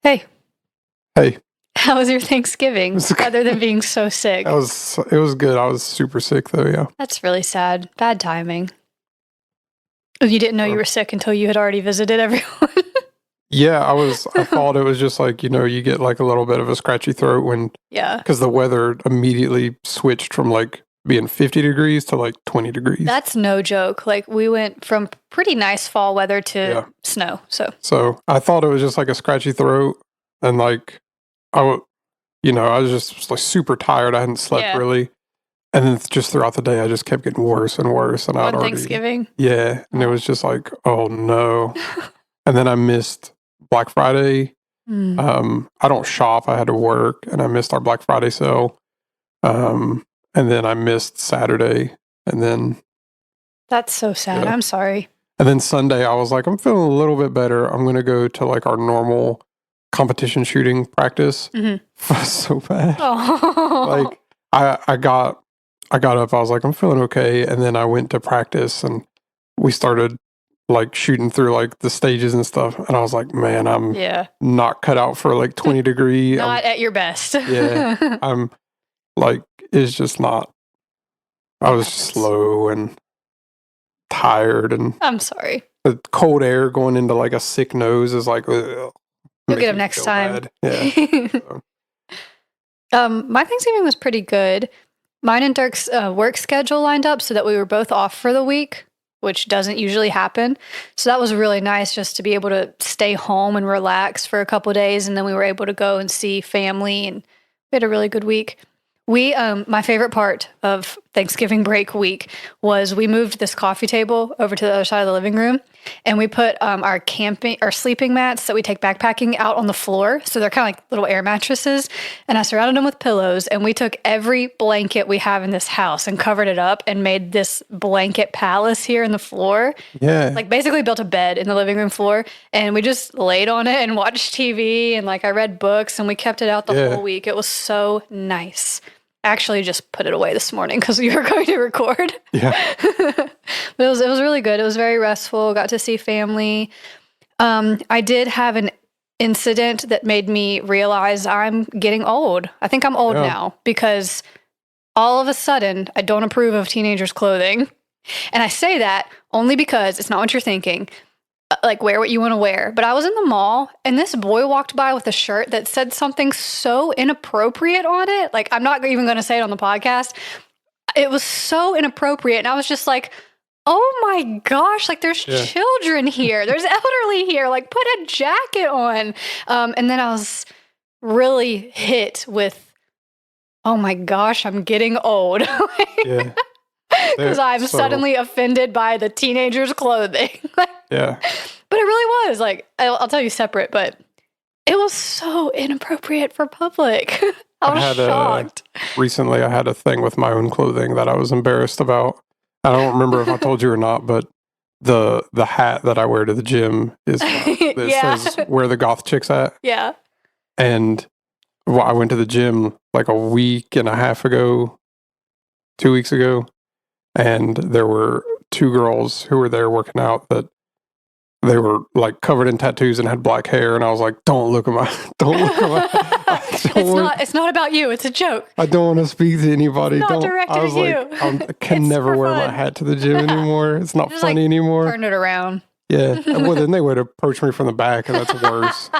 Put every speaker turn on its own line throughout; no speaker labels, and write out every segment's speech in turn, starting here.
Hey,
Hey,
how was your Thanksgiving other than being so sick?
it was good. I was super sick though, yeah.
That's really sad. Bad timing. You didn't know you were sick until you had already visited everyone.
Yeah, I thought it was just like, you get like a little bit of a scratchy throat
Yeah.
because the weather immediately switched from like being 50 degrees to like 20 degrees.
That's no joke. Like, we went from pretty nice fall weather to
Yeah.
snow.
So I thought it was just like a scratchy throat and like I was just like super tired. I hadn't slept
Yeah.
really. And then just throughout the day, I just kept getting worse and worse. And I'd
On
already,
Thanksgiving.
yeah. And it was just like, oh no. And then I missed Black Friday. I don't shop. I had to work, and I missed our Black Friday sale. And then I missed Saturday, and then
That's so sad.
Yeah.
I'm sorry.
and then Sunday. I was like, I'm feeling a little bit better. I'm gonna go to like our normal competition shooting practice. So bad.
Oh.
Like I got up. I was like, I'm feeling okay, and then I went to practice, and we started like shooting through like the stages and stuff, and I was like, man, I'm
Yeah.
not cut out for like 20 degree.
Not at your best.
Yeah, I'm like, it's just not. I was just slow and tired, and
I'm sorry.
the cold air going into like a sick nose is like, ugh,
You'll
makes
get them
me
next
feel
time.
bad. Yeah. So,
My Thanksgiving was pretty good. Mine and Dirk's work schedule lined up so that we were both off for the week, which doesn't usually happen. So that was really nice just to be able to stay home and relax for a couple of days. And then we were able to go and see family, and we had a really good week. My favorite part of Thanksgiving break week was we moved this coffee table over to the other side of the living room, and we put our sleeping mats that we take backpacking out on the floor. So they're kind of like little air mattresses, and I surrounded them with pillows, and we took every blanket we have in this house and covered it up and made this blanket palace here in the floor.
yeah.
Like, basically built a bed in the living room floor, and we just laid on it and watched TV, and like I read books, and we kept it out the whole week. It was so nice. Actually just put it away this morning because we were going to record.
Yeah.
But it was really good. It was very restful. Got to see family. I did have an incident that made me realize I'm getting old. I think I'm old now because all of a sudden I don't approve of teenagers' clothing. And I say that only because it's not what you're thinking. Like, wear what you want to wear. But I was in the mall, and this boy walked by with a shirt that said something so inappropriate on it. Like, I'm not even going to say it on the podcast. It was so inappropriate. And I was just like, oh my gosh, like, there's children here. There's elderly here. Like, put a jacket on. And then I was really hit with, oh my gosh, I'm getting old.
Yeah.
Because I'm suddenly offended by the teenagers' clothing.
Yeah.
But it really was. Like, I'll tell you separate, but it was so inappropriate for public. I was shocked.
Recently, I had a thing with my own clothing that I was embarrassed about. I don't remember if I told you or not, but the hat that I wear to the gym is it says "Where the Goth Chicks At."
Yeah.
And I went to the gym like a week and a half ago, 2 weeks ago, and there were two girls who were there working out that they were like covered in tattoos and had black hair, and I was like, don't look at my
It's not about you, it's a joke.
I don't want to speak to anybody.
It's not directed at you.
I can never wear my hat to the gym anymore. It's not funny anymore.
Turn it around.
Yeah. Well, then they would approach me from the back, and that's worse.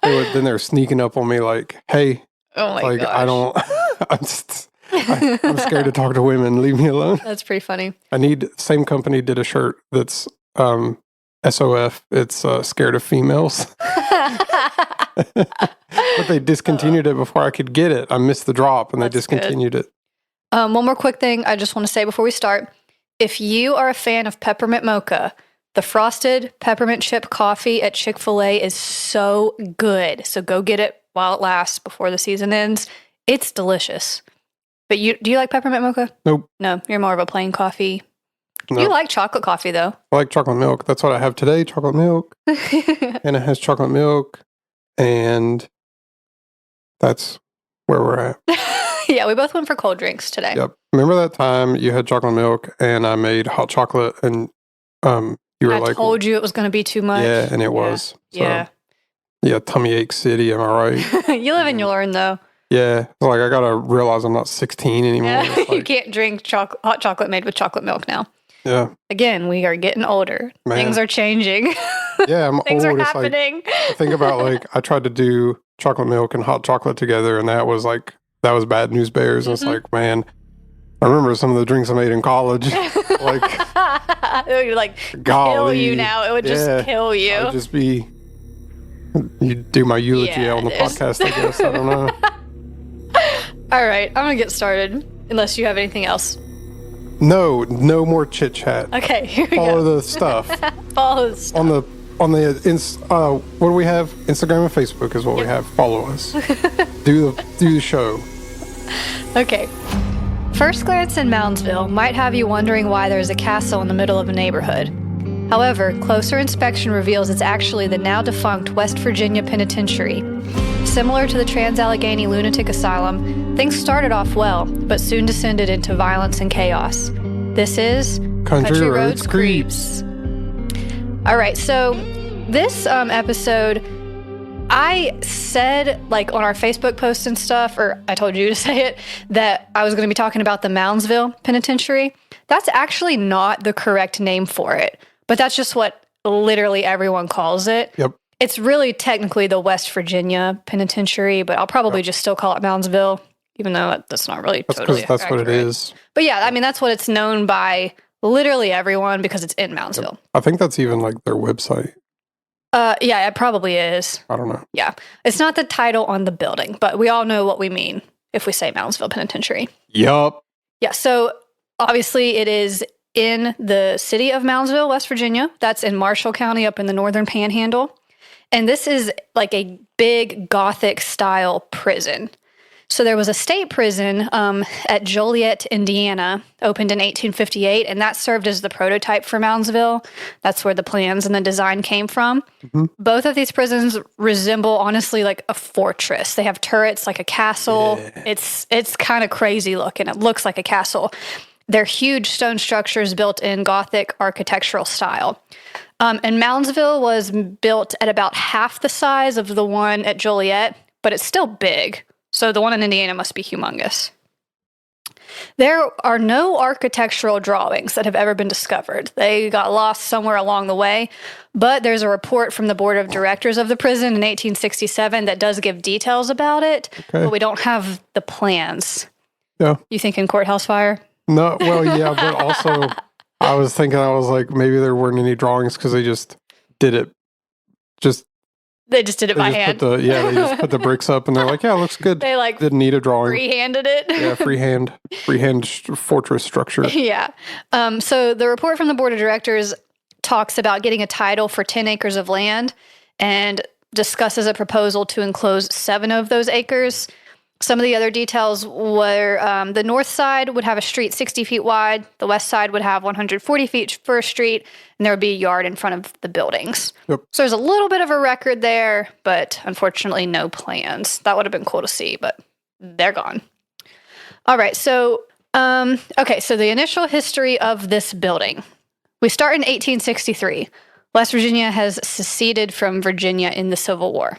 Then they're sneaking up on me like, hey.
Oh my
like,
gosh.
I don't I'm scared to talk to women. Leave me alone.
That's pretty funny.
Same company did a shirt that's SOF. It's scared of females. But they discontinued it before I could get it. I missed the drop, and they discontinued it.
One more quick thing I just want to say before we start. If you are a fan of peppermint mocha, the frosted peppermint chip coffee at Chick-fil-A is so good. So go get it while it lasts before the season ends. It's delicious. But do you like peppermint mocha?
Nope.
No, you're more of a plain coffee.
No.
You like chocolate coffee, though.
I like chocolate milk. That's what I have today, chocolate milk. And it has chocolate milk, and that's where we're at.
Yeah, we both went for cold drinks today.
Yep. Remember that time you had chocolate milk, and I made hot chocolate, and you were
I
like...
told you it was going to be too much.
Yeah, and it was. So.
Yeah.
Yeah, tummy ache city, am I right?
You live and you learn, though.
Yeah, it's like I gotta realize I'm not 16 anymore.
Yeah,
It's
you
like,
can't drink hot chocolate made with chocolate milk now.
yeah,
Again, we are getting older.
Man.
Things are changing.
yeah, I'm
Things
old.
are
It's like,
happening.
I think about like I tried to do chocolate milk and hot chocolate together, and that was bad news bears. And it's like, man, I remember some of the drinks I made in college. Like,
it would like kill
golly,
you now. It would just kill you.
I would just be. You do my eulogy
Yeah,
on the
there's-
podcast, I guess. I don't know.
All right, I'm gonna get started. Unless you have anything else.
No more chit chat.
Okay, here we
Follow
go.
the stuff
Follow this.
on the what do we have? Instagram and Facebook is what we have. Follow us. do the show.
Okay. First glance in Moundsville might have you wondering why there's a castle in the middle of a neighborhood. However, closer inspection reveals it's actually the now defunct West Virginia Penitentiary. Similar to the Trans-Allegheny Lunatic Asylum, things started off well, but soon descended into violence and chaos. This is
Country Roads Creeps.
All right, so this episode, I said, like, on our Facebook post and stuff, or I told you to say it, that I was going to be talking about the Moundsville Penitentiary. That's actually not the correct name for it, but that's just what literally everyone calls it.
Yep.
It's really technically the West Virginia Penitentiary, but I'll probably just still call it Moundsville, even though that's not really
That's
totally
because that's what it
accurate.
is.
But yeah, I mean, that's what it's known by literally everyone because it's in Moundsville.
I think that's even like their website.
Yeah, it probably is.
I don't know.
Yeah. It's not the title on the building, but we all know what we mean if we say Moundsville Penitentiary.
Yup.
Yeah, so obviously it is in the city of Moundsville, West Virginia. That's in Marshall County up in the northern panhandle. And this is like a big Gothic style prison. So there was a state prison at Joliet, Indiana, opened in 1858, and that served as the prototype for Moundsville. That's where the plans and the design came from. Mm-hmm. Both of these prisons resemble, honestly, like a fortress. They have turrets like a castle. Yeah. It's kind of crazy looking. It looks like a castle. They're huge stone structures built in Gothic architectural style. And Moundsville was built at about half the size of the one at Joliet, but it's still big. So the one in Indiana must be humongous. There are no architectural drawings that have ever been discovered. They got lost somewhere along the way, but there's a report from the board of directors of the prison in 1867 that does give details about it, but we don't have the plans.
Yeah.
You thinking courthouse fire?
No, well, yeah, but also I was like, maybe there weren't any drawings because they just did it.
They just did it by hand.
They just put the bricks up and they're like, yeah, it looks good.
They like
didn't need a drawing.
Free-handed it.
Yeah, freehand fortress structure.
Yeah. So the report from the board of directors talks about getting a title for 10 acres of land and discusses a proposal to enclose 7 of those acres. Some of the other details were the north side would have a street 60 feet wide. The west side would have 140 feet for a street, and there would be a yard in front of the buildings.
Yep.
So there's a little bit of a record there, but unfortunately no plans. That would have been cool to see, but they're gone. All right, so, so the initial history of this building. We start in 1863. West Virginia has seceded from Virginia in the Civil War.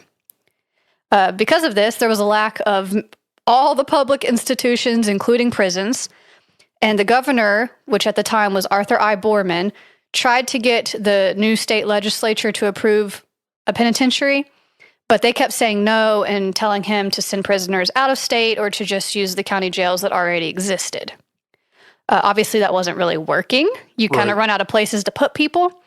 Because of this, there was a lack of all the public institutions, including prisons, and the governor, which at the time was Arthur I. Borman, tried to get the new state legislature to approve a penitentiary, but they kept saying no and telling him to send prisoners out of state or to just use the county jails that already existed. Obviously, that wasn't really working. You kind of run out of places to put people.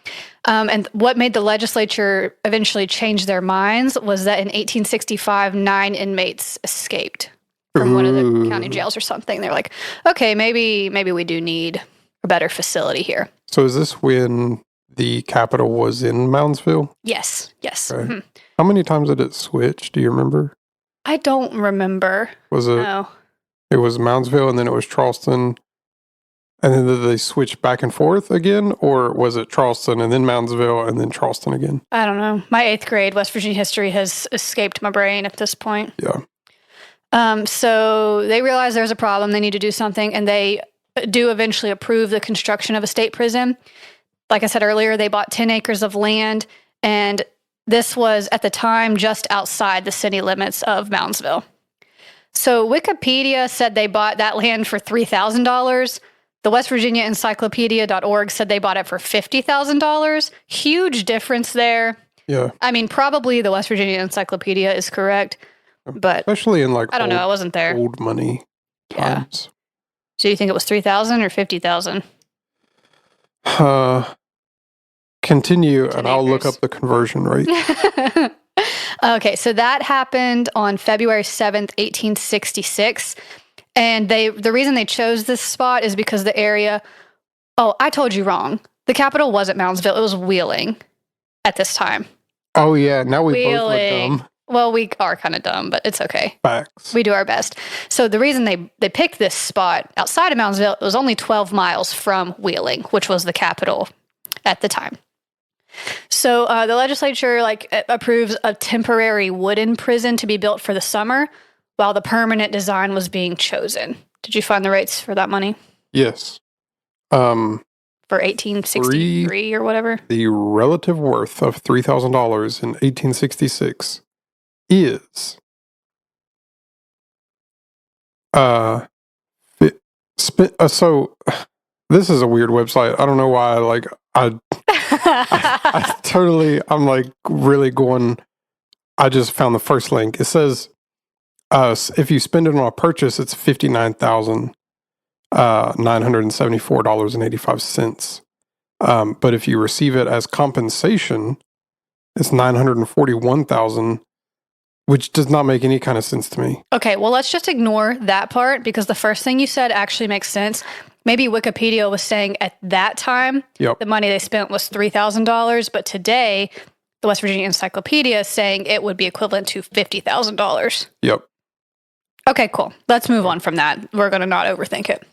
And what made the legislature eventually change their minds was that in 1865, 9 inmates escaped from one of the county jails or something. They're like, okay, maybe we do need a better facility here.
So is this when the Capitol was in Moundsville?
Yes. Okay. Mm-hmm.
How many times did it switch? Do you remember?
I don't remember.
Was it?
No.
It was Moundsville and then it was Charleston. And then did they switch back and forth again? Or was it Charleston and then Moundsville and then Charleston again?
I don't know. My 8th grade West Virginia history has escaped my brain at this point.
Yeah.
So they realize there's a problem. They need to do something. And they do eventually approve the construction of a state prison. Like I said earlier, they bought 10 acres of land. And This was, at the time, just outside the city limits of Moundsville. So Wikipedia said they bought that land for $3,000. The West Virginia Encyclopedia.org said they bought it for $50,000. Huge difference there.
Yeah.
I mean, probably the West Virginia Encyclopedia is correct, but
especially in like
I don't know. I wasn't there.
Old money times.
Yeah. So you think it was 3,000 or 50,000?
Continue, and I'll look up the conversion rate.
Okay, so that happened on February 7th, 1866. And the reason they chose this spot is because the area... Oh, I told you wrong. The capital wasn't Moundsville. It was Wheeling at this time.
Oh, yeah. Now we both look dumb.
Well, we are kind of dumb, but it's okay.
Facts.
We do our best. So the reason they picked this spot outside of Moundsville, it was only 12 miles from Wheeling, which was the capital at the time. So the legislature approves a temporary wooden prison to be built for the summer while the permanent design was being chosen. Did you find the rates for that money?
Yes.
For 1863 or whatever?
The relative worth of $3,000 in 1866 is so this is a weird website. I don't know why. I'm like really going. I just found the first link. It says, if you spend it on a purchase, it's $59,974.85. But if you receive it as compensation, it's $941,000, which does not make any kind of sense to me.
Okay, well, let's just ignore that part because the first thing you said actually makes sense. Maybe Wikipedia was saying at that time, the money they spent was $3,000, but today, the West Virginia Encyclopedia is saying it would be equivalent to $50,000.
Yep.
Okay, cool. Let's move on from that. We're going to not overthink it.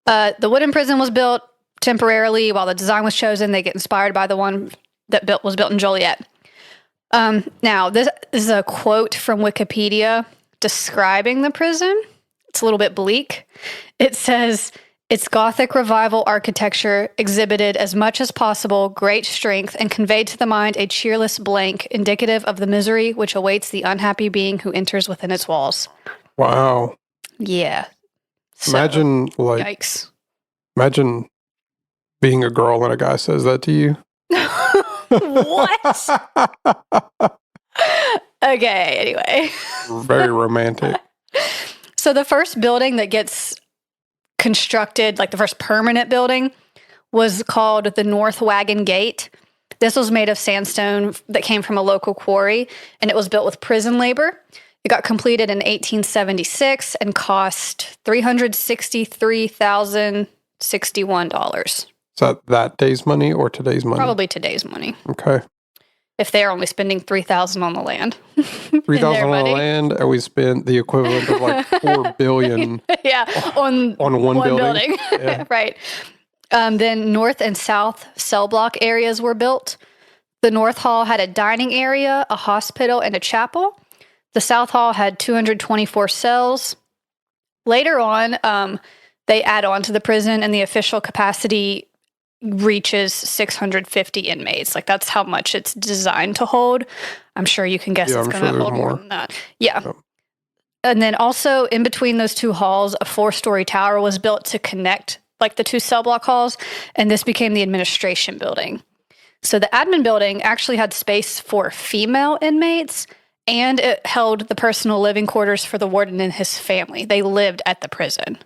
The wooden prison was built temporarily while the design was chosen. They get inspired by the one that was built in Joliet. Now, this is a quote from Wikipedia describing the prison. It's a little bit bleak. It says, its Gothic revival architecture exhibited as much as possible great strength and conveyed to the mind a cheerless blank indicative of the misery which awaits the unhappy being who enters within its walls.
Wow.
Yeah. So,
yikes. Imagine being a girl and a guy says that to you.
What? Okay, anyway.
Very romantic.
So the first building that gets constructed, like the first permanent building, was called the North Wagon Gate. This was made of sandstone that came from a local quarry, and it was built with prison labor. It got completed in 1876 and cost $363,061. Is
that day's money or today's money?
Probably today's money.
Okay.
If they're only spending $3,000 on the land.
$3,000 on the land, and we spent the equivalent of like $4 billion.
Yeah, on
one building.
Yeah. Right. Then north and south cell block areas were built. The North Hall had a dining area, a hospital, and a chapel. The South Hall had 224 cells. Later on, they add on to the prison, and the official capacity reaches 650 inmates. Like, that's how much it's designed to hold. I'm sure you can guess it's going to hold more than that. Yeah. Yep. And then also in between those two halls, a 4-story tower was built to connect like the two cell block halls, and this became the administration building. So the admin building actually had space for female inmates, and it held the personal living quarters for the warden and his family. They lived at the prison,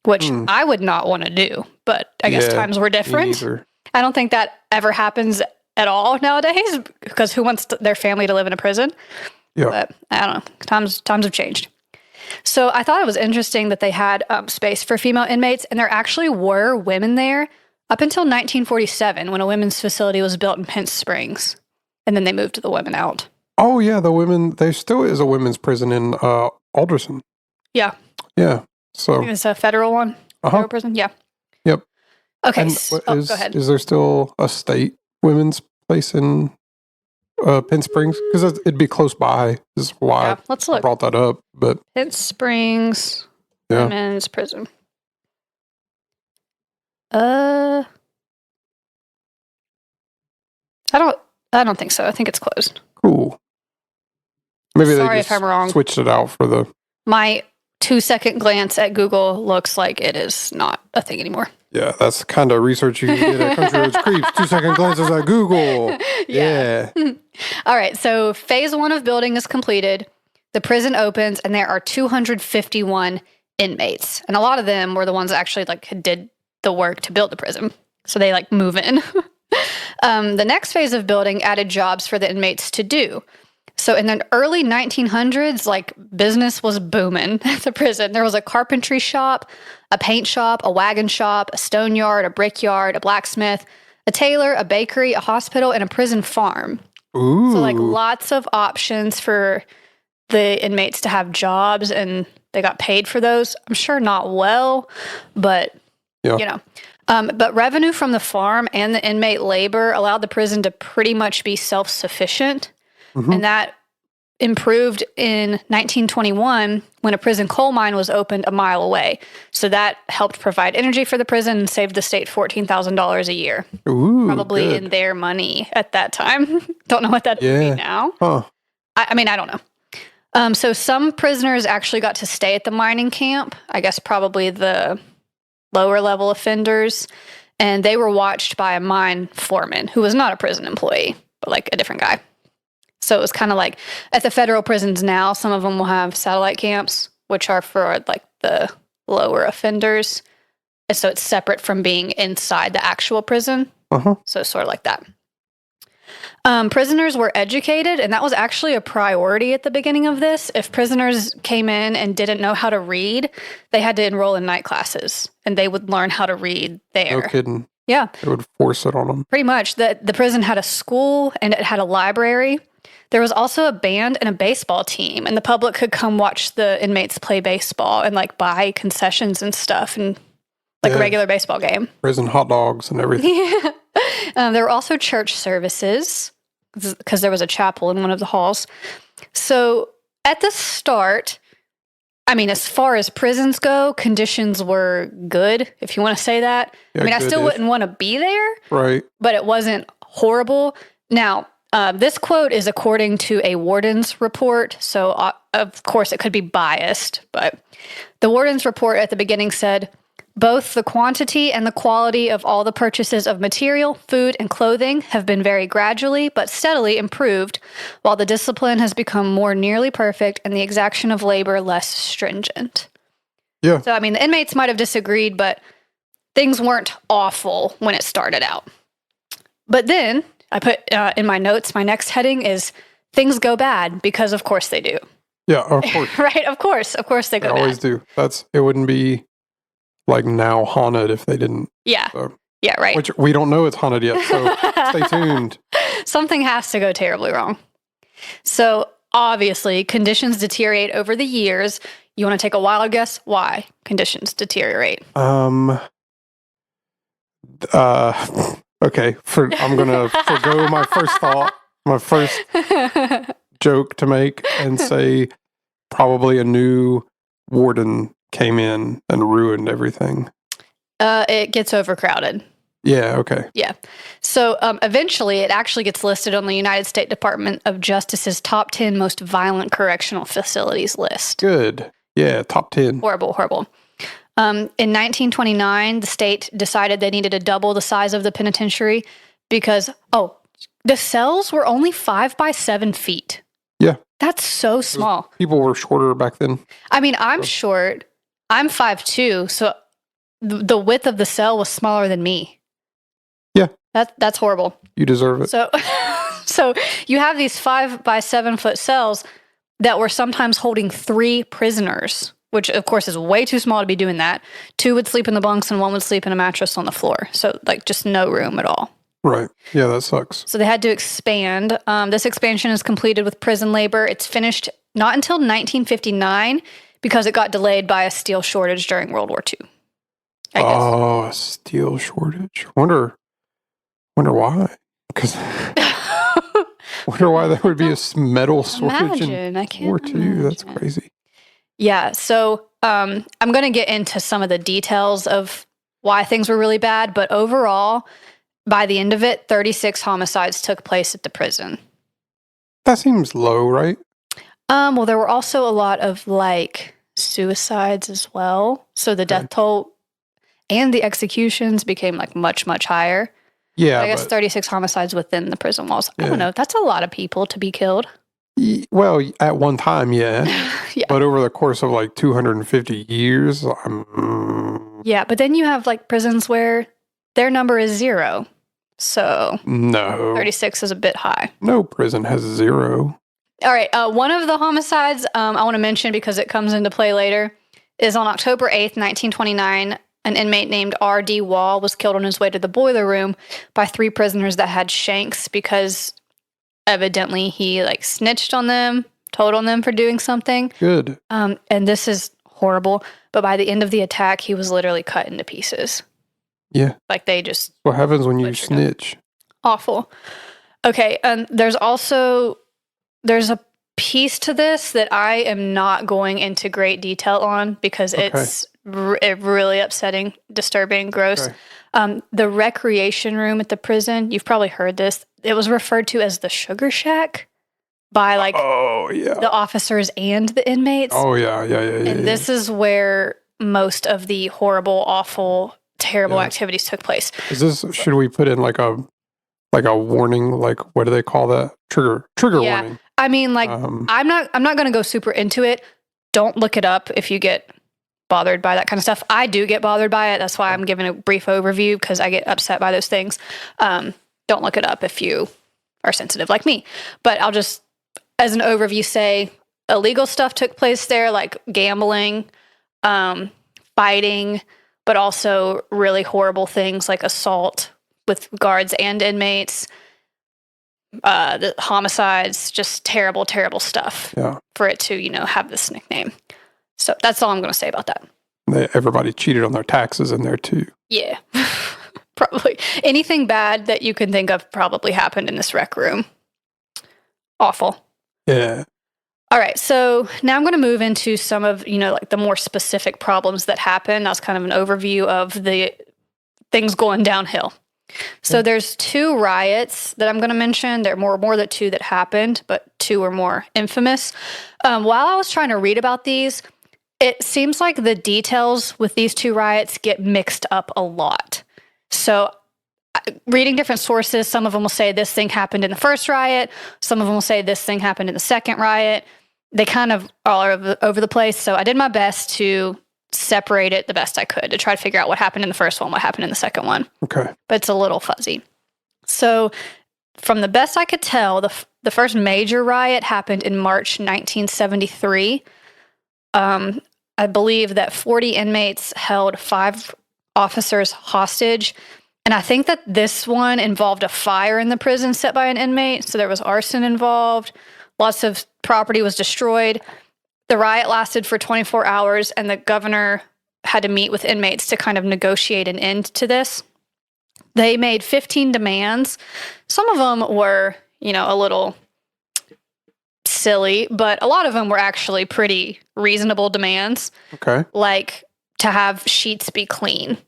which I would not want to do, but I guess times were different. I don't think that ever happens at all nowadays, because who wants their family to live in a prison? Yeah. But I don't know. Times have changed. So I thought it was interesting that they had space for female inmates, and there actually were women there up until 1947 when a women's facility was built in Pinch Springs, and then they moved the women out.
Oh, yeah, there still is a women's prison in Alderson.
Yeah.
Yeah. So
it's a federal one? Federal prison? Yeah.
Yep.
Okay.
Go ahead. Is there still a state women's place in Pinch Springs? Because it'd be close by. Is why
let's look.
I brought that up. But
Pinch Springs women's prison. I I don't think so. I think it's closed.
Cool. Maybe
Sorry
they
if I'm wrong.
switched it out for the...
My 2-second glance at Google looks like it is not a thing anymore.
Yeah, that's the kind of research you can get at Country Roads Creeps. 2-second glances at Google. Yeah.
All right, so phase 1 of building is completed. The prison opens, and there are 251 inmates. And a lot of them were the ones that actually did the work to build the prison. So they move in. The next phase of building added jobs for the inmates to do. So in the early 1900s, business was booming at the prison. There was a carpentry shop, a paint shop, a wagon shop, a stone yard, a brick yard, a blacksmith, a tailor, a bakery, a hospital, and a prison farm.
Ooh.
So lots of options for the inmates to have jobs, and they got paid for those. I'm sure not well, but but revenue from the farm and the inmate labor allowed the prison to pretty much be self-sufficient. Mm-hmm. And that improved in 1921 when a prison coal mine was opened a mile away. So that helped provide energy for the prison and saved the state $14,000 a year.
Ooh,
probably
good.
In their money at that time. Don't know what that would be now.
Huh.
I mean, I don't know. So some prisoners actually got to stay at the mining camp. I guess probably the lower level offenders. And they were watched by a mine foreman who was not a prison employee, but a different guy. So it was kind of at the federal prisons now, some of them will have satellite camps, which are for the lower offenders. And so it's separate from being inside the actual prison.
Uh-huh.
So it's sort of like that. Prisoners were educated, and that was actually a priority at the beginning of this. If prisoners came in and didn't know how to read, they had to enroll in night classes, and they would learn how to read there.
No kidding.
Yeah.
They would force it on them. Pretty
much. The prison had a school, and it had a library. There was also a band and a baseball team, and the public could come watch the inmates play baseball and buy concessions and stuff, and a regular baseball game.
Prison hot dogs and everything.
Yeah. There were also church services because there was a chapel in one of the halls. So at the start, I mean, as far as prisons go, conditions were good, if you want to say that.
Yeah,
I mean, I still wouldn't want to be there.
Right.
But it wasn't horrible. Now, this quote is according to a warden's report, so of course it could be biased, but the warden's report at the beginning said, both the quantity and the quality of all the purchases of material, food, and clothing have been very gradually but steadily improved, while the discipline has become more nearly perfect and the exaction of labor less stringent.
Yeah.
So, I mean, the inmates might have disagreed, but things weren't awful when it started out. But then I put in my notes, my next heading is things go bad because of course they do.
Yeah, of course.
Right, of course they go bad.
They always do. It wouldn't be now haunted if they didn't.
Yeah.
So,
yeah, right.
Which we don't know it's haunted yet, so stay tuned.
Something has to go terribly wrong. So obviously conditions deteriorate over the years. You want to take a wild guess why conditions deteriorate?
Okay, I'm going to forgo my first thought, my first joke to make, and say probably a new warden came in and ruined everything.
It gets overcrowded.
Yeah, okay.
Yeah. So eventually it actually gets listed on the United States Department of Justice's top 10 most violent correctional facilities list.
Good. Yeah, top 10.
Horrible. In 1929, the state decided they needed to double the size of the penitentiary because, the cells were only 5 by 7 feet.
Yeah.
That's so small.
People were shorter back then. I
mean, I'm short. I'm 5'2", so the width of the cell was smaller than me.
Yeah.
That's horrible.
You deserve it.
So you have these 5 by 7 foot cells that were sometimes holding 3 prisoners, which of course is way too small to be doing that. 2 would sleep in the bunks and 1 would sleep in a mattress on the floor. So just no room at all.
Right. Yeah, that sucks.
So they had to expand. This expansion is completed with prison labor. It's finished not until 1959 because it got delayed by a steel shortage during World War II. I guess.
Oh, a steel shortage. Wonder why. Because wonder why there would be a metal shortage in World War II. That's crazy.
Yeah. So I'm going to get into some of the details of why things were really bad, but overall, by the end of it, 36 homicides took place at the prison.
That seems low, right?
Well, there were also a lot of like suicides as well. So the death toll and the executions became like much, much higher.
Yeah.
But I guess 36 homicides within the prison walls. I don't know. That's a lot of people to be killed.
Well, at one time, yeah.
Yeah.
But over the course of like 250 years,
yeah, but then you have like prisons where their number is 0. So
no.
36 is a bit high.
No prison has 0.
All right. One of the homicides I want to mention because it comes into play later is on October 8th, 1929. An inmate named R.D. Wall was killed on his way to the boiler room by 3 prisoners that had shanks because evidently he like snitched on them, told on them for doing something.
Good.
And this is horrible. But by the end of the attack, he was literally cut into pieces.
Yeah.
Like they just...
What happens when you snitch?
Awful. Okay. And there's a piece to this that I am not going into great detail on because it's really upsetting, disturbing, gross. Okay. The recreation room at the prison, you've probably heard this. It was referred to as the sugar shack by like the officers and the inmates.
Oh, yeah.
And this is where most of the horrible, awful, terrible activities took place.
Should we put in like a warning, like what do they call that? Trigger warning.
I mean, like I'm not going to go super into it. Don't look it up if you get bothered by that kind of stuff. I do get bothered by it. That's why I'm giving a brief overview because I get upset by those things. Don't look it up if you are sensitive like me. But I'll just, as an overview, say illegal stuff took place there, like gambling, fighting, but also really horrible things like assault with guards and inmates, the homicides, just terrible, terrible stuff for it to, have this nickname. So that's all I'm going to say about that.
Everybody cheated on their taxes in there too.
Yeah, probably. Anything bad that you can think of probably happened in this rec room. Awful.
Yeah.
All right, so now I'm going to move into some of, like the more specific problems that happen. That's kind of an overview of the things going downhill. So there's 2 riots that I'm going to mention. There are more than 2 that happened, but 2 are more infamous. While I was trying to read about these, it seems like the details with these 2 riots get mixed up a lot. So reading different sources, some of them will say this thing happened in the first riot. Some of them will say this thing happened in the second riot. They kind of all are over the place. So I did my best to separate it the best I could to try to figure out what happened in the first one, what happened in the second one. Okay. But it's a little fuzzy. So from the best I could tell, the first major riot happened in March 1973. I believe that 40 inmates held 5 officers hostage. And I think that this one involved a fire in the prison set by an inmate. So there was arson involved. Lots of property was destroyed. The riot lasted for 24 hours, and the governor had to meet with inmates to kind of negotiate an end to this. They made 15 demands. Some of them were, a little silly, but a lot of them were actually pretty reasonable demands. Okay. Like to have sheets be clean.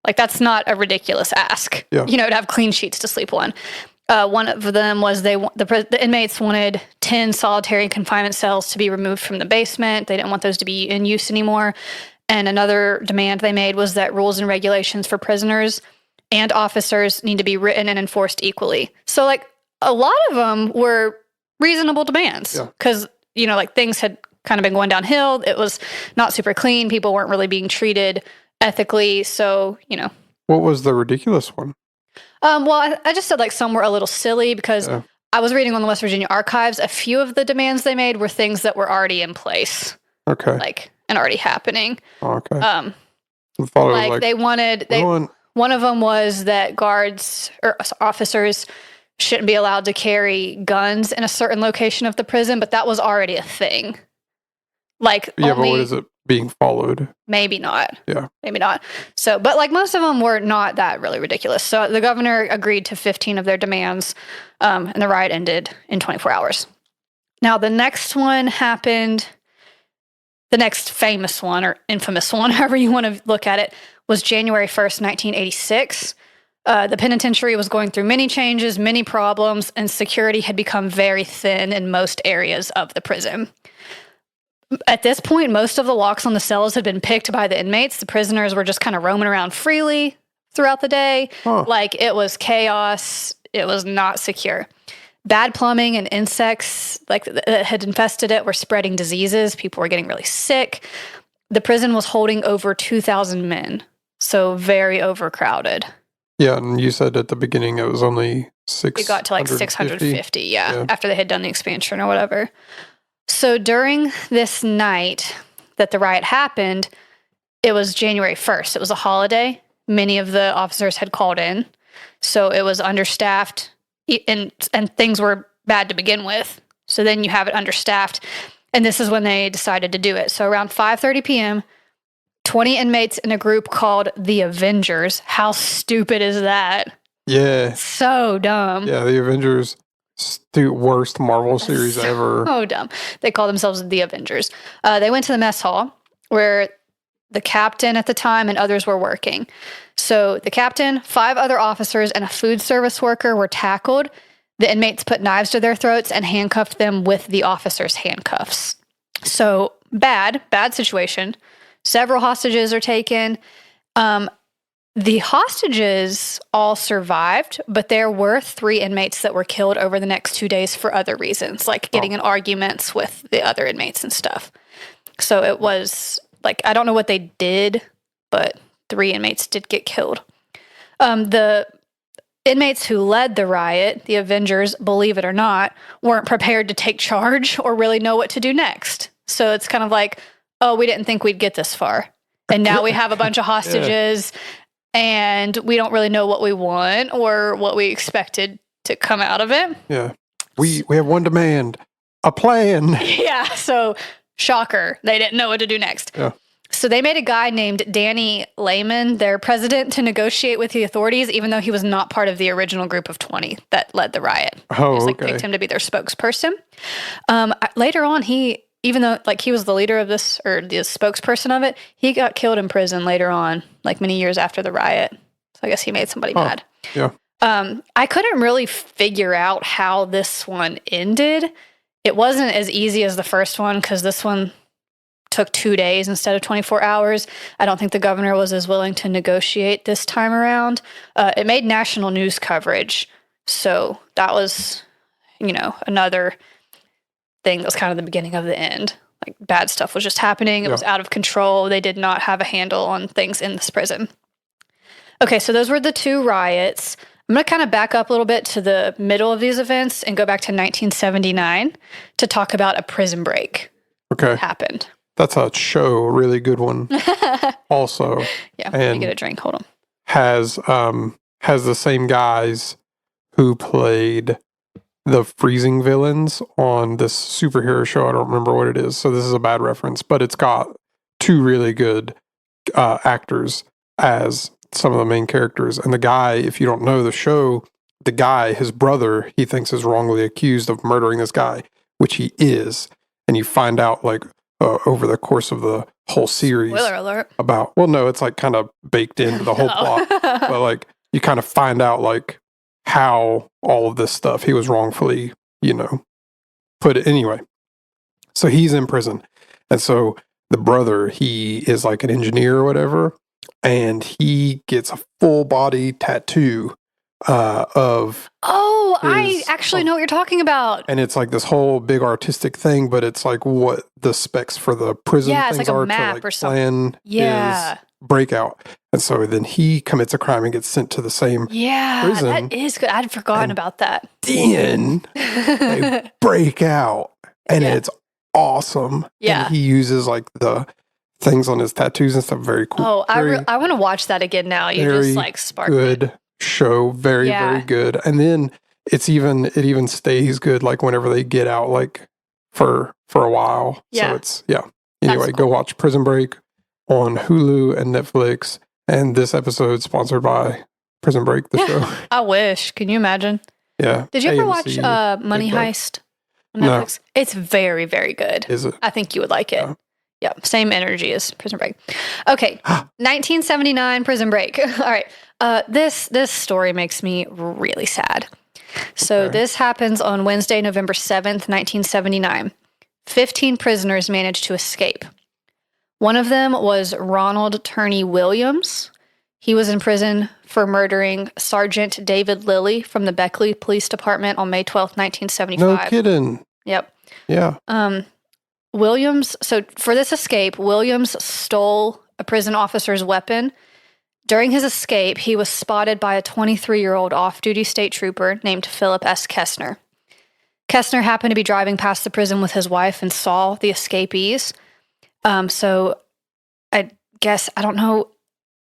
Like that's not a ridiculous ask. Yeah. To have clean sheets to sleep on. One of them was the inmates wanted 10 solitary confinement cells to be removed from the basement. They didn't want those to be in use anymore. And another demand they made was that rules and regulations for prisoners and officers need to be written and enforced equally. So like a lot of them were reasonable demands because, things had kind of been going downhill. It was not super clean. People weren't really being treated ethically. So,
What was the ridiculous one?
Well, I just said like some were a little silly because I was reading on the West Virginia archives. A few of the demands they made were things that were already in place. Okay. And already happening. Okay. They wanted, one of them was that guards or officers shouldn't be allowed to carry guns in a certain location of the prison, but that was already a thing. But what is it being followed? Maybe not. Yeah. Maybe not. So, but most of them were not that really ridiculous. So the governor agreed to 15 of their demands, and the riot ended in 24 hours. Now, the next one happened, the next famous one or infamous one, however you want to look at it, was January 1st, 1986. The penitentiary was going through many changes, many problems, and security had become very thin in most areas of the prison. At this point, most of the locks on the cells had been picked by the inmates. The prisoners were just kind of roaming around freely throughout the day. Like, it was chaos. It was not secure. Bad plumbing and insects that had infested it were spreading diseases. People were getting really sick. The prison was holding over 2,000 men, so very overcrowded.
Yeah, and you said at the beginning it was only 650.
It got to like 650, yeah, after they had done the expansion or whatever. So during this night that the riot happened, it was January 1st. It was a holiday. Many of the officers had called in, so it was understaffed, and things were bad to begin with. So then you have it understaffed, and this is when they decided to do it. So around 5:30 p.m., 20 inmates in a group called the Avengers. How stupid is that?
Yeah.
So dumb.
Yeah, the Avengers, the worst Marvel series ever.
So dumb. They call themselves the Avengers. They went to the mess hall where the captain at the time and others were working. So the captain, 5 other officers, and a food service worker were tackled. The inmates put knives to their throats and handcuffed them with the officers' handcuffs. So bad situation. Several hostages are taken. The hostages all survived, but there were 3 inmates that were killed over the next 2 days for other reasons, like getting in arguments with the other inmates and stuff. So it was like, I don't know what they did, but 3 inmates did get killed. The inmates who led the riot, the Avengers, believe it or not, weren't prepared to take charge or really know what to do next. So it's kind of like, oh, we didn't think we'd get this far. And now we have a bunch of hostages and we don't really know what we want or what we expected to come out of it.
Yeah. We have one demand, a plan.
Yeah. So shocker. They didn't know what to do next.
Yeah.
So they made a guy named Danny Lehman their president to negotiate with the authorities, even though he was not part of the original group of 20 that led the riot.
Oh,
Just picked him to be their spokesperson. Later on, even though he was the leader of this, or the spokesperson of it, he got killed in prison later on, like many years after the riot. So I guess he made somebody mad.
Yeah.
I couldn't really figure out how this one ended. It wasn't as easy as the first one because this one took 2 days instead of 24 hours. I don't think the governor was as willing to negotiate this time around. It made national news coverage. So that was, another thing that was kind of the beginning of the end. Like, bad stuff was just happening. It was out of control. They did not have a handle on things in this prison. Okay, so those were the 2 riots. I'm going to kind of back up a little bit to the middle of these events and go back to 1979 to talk about a prison break.
Okay.
That happened.
That's a really good one. Also.
Yeah, let me get a drink. Hold on.
Has the same guys who played the freezing villains on this superhero show. I don't remember what it is, so this is a bad reference, but it's got 2 really good actors as some of the main characters. And the guy, if you don't know the show, the guy, his brother, he thinks is wrongly accused of murdering this guy, which he is. And you find out over the course of the whole series.
Spoiler alert.
It's kind of baked into the whole plot. But you kind of find out how all of this stuff, he was wrongfully, put it anyway. So he's in prison. And so the brother, he is like an engineer or whatever, and he gets a full body tattoo of...
Oh, I actually know what you're talking about.
And it's like this whole big artistic thing, but it's like what the specs for the prison
it's
things
like a
are
map
to
or something.
plan is breakout. And so then he commits a crime and gets sent to the same prison.
That is good. I'd forgotten about that.
Then they break out and it's awesome.
Yeah.
And he uses the things on his tattoos and stuff. Very cool.
Oh, I want to watch that again now. You just sparked
good
it.
Show. Very, very good. And then it even stays good whenever they get out for a while.
Yeah.
So it's Anyway, go watch Prison Break on Hulu and Netflix. And this episode sponsored by Prison Break, the show.
I wish. Can you imagine?
Yeah.
Did you ever watch Money Heist on Netflix? No. It's very, very good.
Is it?
I think you would like it. Yep, same energy as Prison Break. Okay, 1979 Prison Break. All right, this story makes me really sad. So this happens on Wednesday, November 7th, 1979. 15 prisoners managed to escape. One of them was Ronald Turney Williams. He was in prison for murdering Sergeant David Lilly from the Beckley Police Department on May 12th, 1975.
No kidding.
Yep.
Yeah.
So for this escape, Williams stole a prison officer's weapon. During his escape, he was spotted by a 23-year-old off-duty state trooper named Philip S. Kessner. Kessner happened to be driving past the prison with his wife and saw the escapees. So I guess, I don't know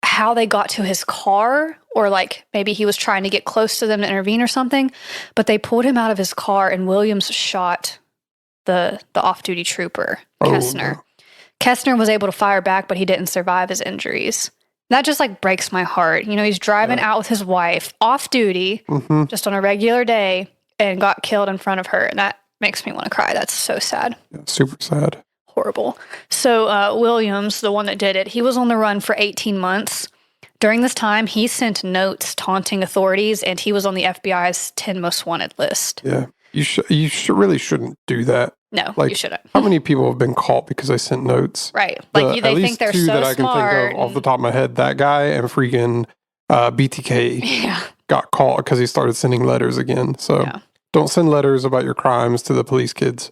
how they got to his car, or like maybe he was trying to get close to them to intervene or something, but they pulled him out of his car and Williams shot the off-duty trooper, Kessner.
No.
Kessner was able to fire back, but he didn't survive his injuries. That just like breaks my heart. You know, he's driving out with his wife off duty, just on a regular day, and got killed in front of her. And that makes me want to cry. That's so sad.
Yeah, super sad.
Horrible. So Williams, the one that did it, he was on the run for 18 months. During this time, he sent notes taunting authorities, and he was on the FBI's 10 most wanted list.
Yeah. You really shouldn't do that.
No,
Like,
you shouldn't.
How many people have been caught because they sent notes?
Right. Like they
at least
think they're
two
so
that I can
smart.
think of off the top of my head. That guy and freaking BTK got caught because he started sending letters again. So don't send letters about your crimes to the police, kids.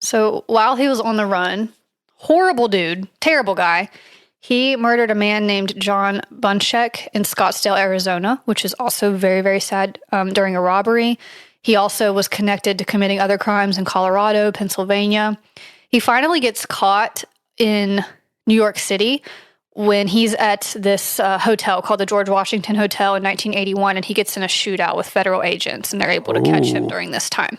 So while he was on the run, horrible dude, terrible guy, he murdered a man named John Bunchek in Scottsdale, Arizona, which is also very, very sad, during a robbery. He also was connected to committing other crimes in Colorado, Pennsylvania. He finally gets caught in New York City when he's at this hotel called the George Washington Hotel in 1981, and he gets in a shootout with federal agents, and they're able to catch him during this time.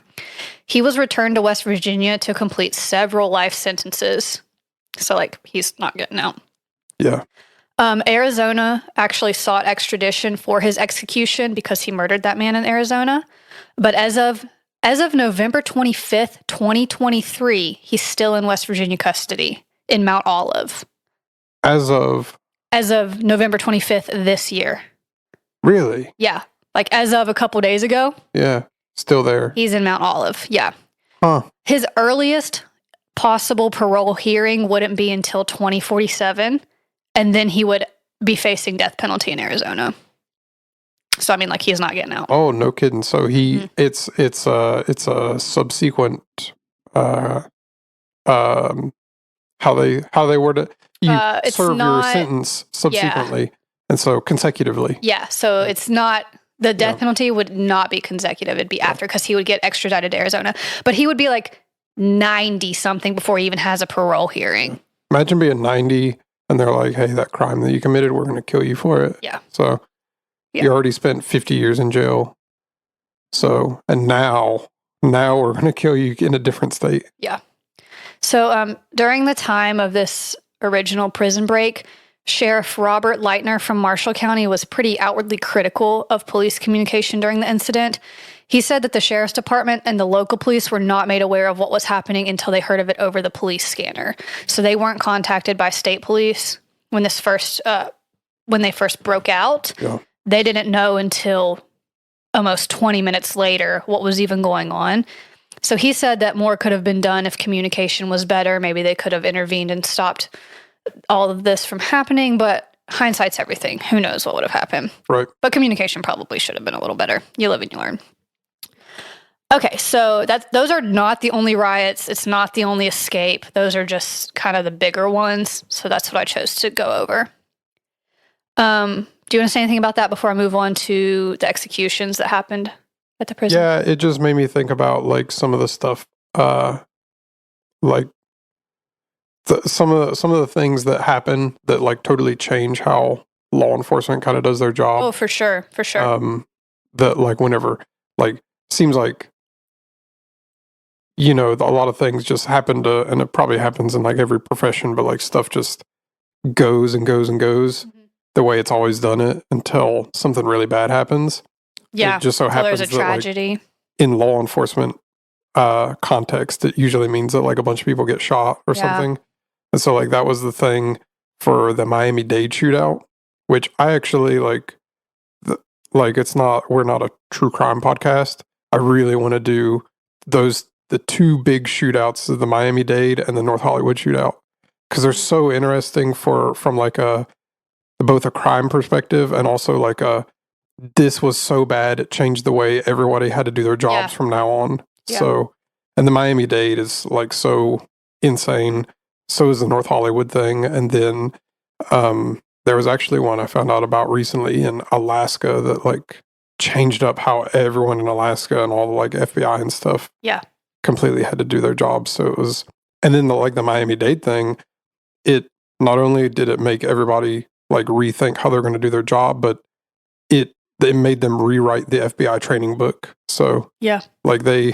He was returned to West Virginia to complete several life sentences. So, like, he's not getting out.
Yeah.
Arizona actually sought extradition for his execution because he murdered that man in Arizona. But as of November 25th, 2023, he's still in West Virginia custody in Mount Olive. As of November 25th this year.
Really?
Yeah. Like as of a couple days ago.
Yeah. Still there.
He's in Mount Olive. Yeah.
Huh.
His earliest possible parole hearing wouldn't be until 2047. And then he would be facing death penalty in Arizona. So I mean, like, he's not getting out.
Oh, no kidding. So it's a subsequent how they word it. You serve your sentence subsequently, and so consecutively.
Yeah. So it's not, the death penalty would not be consecutive. It'd be after, because he would get extradited to Arizona, but he would be like 90 something before he even has a parole hearing.
Imagine being 90 and they're like, "Hey, that crime that you committed, we're going to kill you for it."
Yeah.
So. Yeah. You already spent 50 years in jail. So, and now we're going to kill you in a different state.
Yeah. So, during the time of this original prison break, Sheriff Robert Leitner from Marshall County was pretty outwardly critical of police communication during the incident. He said that the sheriff's department and the local police were not made aware of what was happening until they heard of it over the police scanner. So they weren't contacted by state police when they first broke out.
Yeah.
They didn't know until almost 20 minutes later what was even going on. So he said that more could have been done if communication was better. Maybe they could have intervened and stopped all of this from happening, but hindsight's everything. Who knows what would have happened?
Right.
But communication probably should have been a little better. You live and you learn. Okay, so those are not the only riots. It's not the only escape. Those are just kind of the bigger ones. So that's what I chose to go over. Do you want to say anything about that before I move on to the executions that happened at the prison?
Yeah, it just made me think about like some of the stuff, like some of the things that happen that like totally change how law enforcement kind of does their job.
Oh, for sure.
That like whenever like seems like, you know, a lot of things just happen to, and it probably happens in like every profession, but like stuff just goes and goes and goes. Mm-hmm. The way it's always done it until something really bad happens.
Yeah.
It just so happens
there's a tragedy.
That, like, in law enforcement context, it usually means that like a bunch of people get shot or something. And so like that was the thing for the Miami-Dade shootout, which I actually like. We're not a true crime podcast. I really want to do the two big shootouts of the Miami-Dade and the North Hollywood shootout, because they're so interesting from like both a crime perspective and also like this was so bad it changed the way everybody had to do their jobs from now on.
Yeah.
So, and the Miami-Dade is like so insane. So is the North Hollywood thing. And then there was actually one I found out about recently in Alaska that like changed up how everyone in Alaska and all the like FBI and stuff completely had to do their jobs. So it was, and then the Miami-Dade thing, it not only did it make everybody like rethink how they're going to do their job, but it made them rewrite the FBI training book. So like they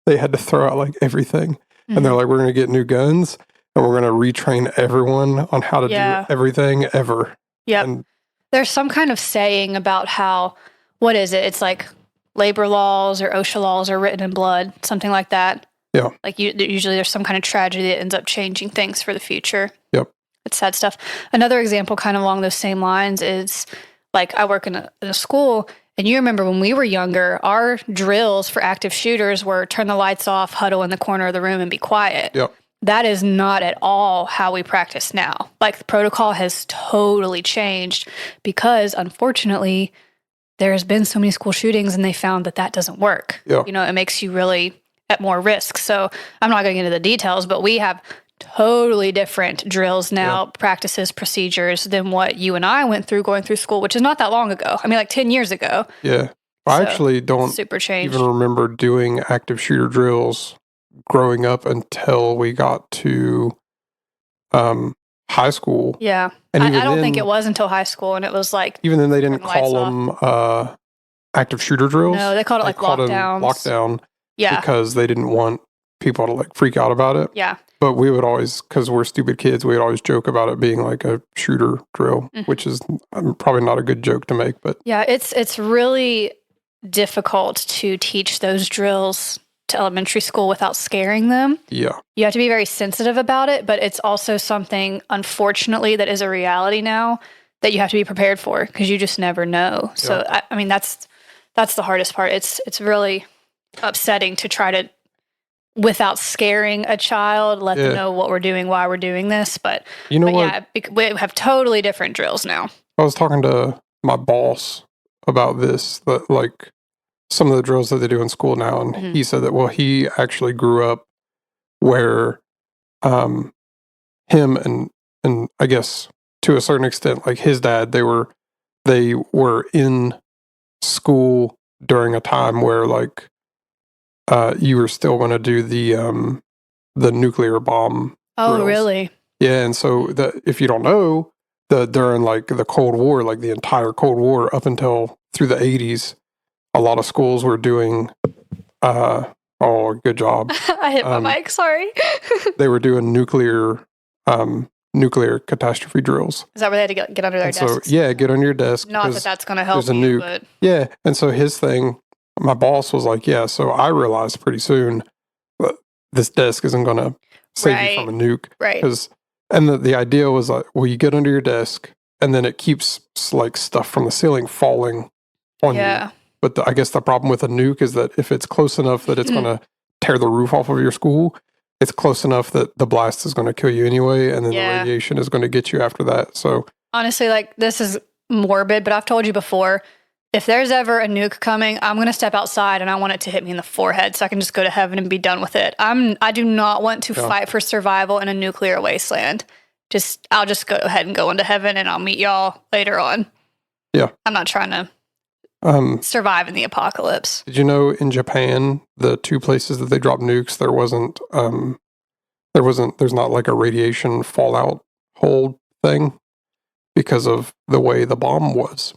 had to throw out like everything, and they're like, we're going to get new guns and we're going to retrain everyone on how to do everything ever.
Yeah.
And
there's some kind of saying about how, what is it? It's like labor laws or OSHA laws are written in blood, something like that.
Yeah.
Like usually there's some kind of tragedy that ends up changing things for the future.
Yep.
It's sad stuff. Another example kind of along those same lines is like I work in a school, and you remember when we were younger, our drills for active shooters were turn the lights off, huddle in the corner of the room and be quiet.
Yep.
That is not at all how we practice now. Like the protocol has totally changed because unfortunately there has been so many school shootings and they found that doesn't work.
Yeah.
You know, it makes you really at more risk. So I'm not going to get into the details, but we have totally different drills now, practices, procedures than what you and I went through going through school, which is not that long ago. I mean, like 10 years ago.
Yeah. I actually don't
super changed.
even remember doing active shooter drills growing up until we got to high school.
Yeah.
And
I don't think it was until high school, and it was like...
Even then they didn't call them active shooter drills.
No, they called it like lockdowns.
Lockdown.
Yeah.
Because they didn't want people to like freak out about it.
Yeah.
But we would always, because we're stupid kids, we would always joke about it being like a shooter drill, which is probably not a good joke to make. But
yeah, it's really difficult to teach those drills to elementary school without scaring them.
Yeah.
You have to be very sensitive about it, but it's also something, unfortunately, that is a reality now that you have to be prepared for because you just never know. So, I mean, that's the hardest part. It's really upsetting to try to, without scaring a child, let them know what we're doing, why we're doing this. But,
you know what?
Yeah, we have totally different drills now.
I was talking to my boss about this, that like some of the drills that they do in school now, and he said that, well, he actually grew up where him and I guess to a certain extent, like his dad, they were in school during a time where like you were still going to do the nuclear bomb.
Oh,
drills.
really?
Yeah, and so if you don't know, during like the Cold War, like the entire Cold War up until through the 80s, a lot of schools were doing oh, good job.
I hit my mic, sorry.
They were doing nuclear catastrophe drills.
Is that where they had to get under their desks?
So, yeah, get under your desk.
Not that that's going to help
there's a
you,
nuke.
but...
Yeah, and so his thing, my boss was like, yeah, so I realized pretty soon that this desk isn't going to save you from a nuke.
Right.
And the idea was like, well, you get under your desk, and then it keeps like stuff from the ceiling falling on you. But I guess the problem with a nuke is that if it's close enough that it's going to tear the roof off of your school, it's close enough that the blast is going to kill you anyway, and then the radiation is going to get you after that. So
honestly, like, this is morbid, but I've told you before, if there's ever a nuke coming, I'm going to step outside and I want it to hit me in the forehead so I can just go to heaven and be done with it. I do not want to fight for survival in a nuclear wasteland. I'll just go ahead and go into heaven, and I'll meet y'all later on.
Yeah.
I'm not trying to survive in the apocalypse.
Did you know in Japan, the two places that they dropped nukes, there's not like a radiation fallout hole thing because of the way the bomb was.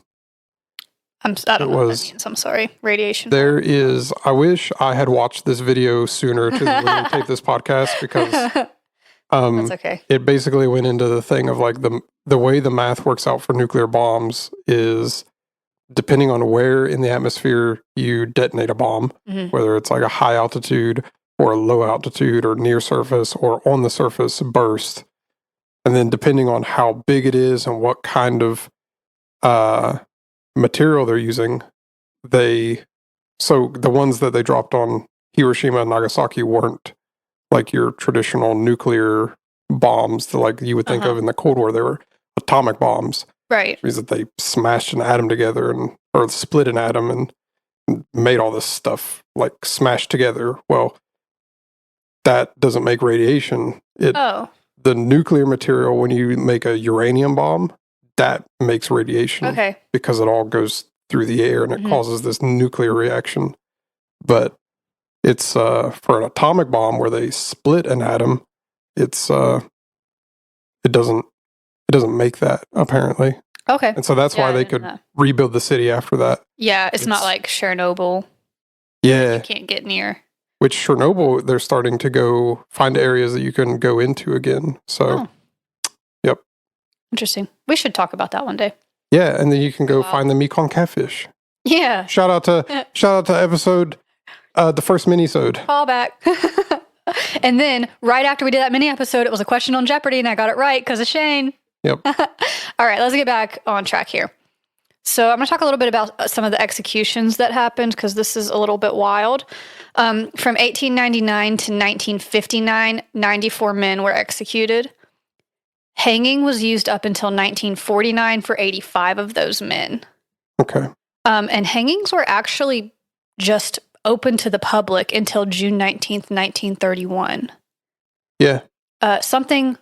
I don't know what that means. I'm sorry. Radiation.
There is, I wish I had watched this video sooner to when we tape this podcast, because
that's okay.
It basically went into the thing of like the way the math works out for nuclear bombs is depending on where in the atmosphere you detonate a bomb, whether it's like a high altitude or low altitude or near surface or on the surface burst. And then depending on how big it is and what kind of material they're using, so the ones that they dropped on Hiroshima and Nagasaki weren't like your traditional nuclear bombs that like you would think of in the Cold War. They were atomic bombs.
Right.
Which means that they smashed an atom together or split an atom and made all this stuff like smashed together. Well, that doesn't make radiation. The nuclear material, when you make a uranium bomb, that makes radiation.
Okay.
Because it all goes through the air and it causes this nuclear reaction. But it's for an atomic bomb where they split an atom, it doesn't make that, apparently.
Okay.
And so that's why they could rebuild the city after that.
Yeah, it's not like Chernobyl.
Yeah.
You can't get near.
Which Chernobyl, they're starting to go find areas that you can go into again. So, yep.
Interesting. We should talk about that one day.
Yeah, and then you can go find the Mekong catfish.
Yeah.
Shout out to episode, the first mini-sode.
Call back. And then right after we did that mini episode, it was a question on Jeopardy, and I got it right because of Shane.
Yep.
All right, let's get back on track here. So I'm going to talk a little bit about some of the executions that happened because this is a little bit wild. From 1899 to 1959, 94 men were executed. Hanging was used up until 1949 for 85 of those men.
Okay.
And hangings were actually just open to the public until June 19th, 1931.
Yeah.
Something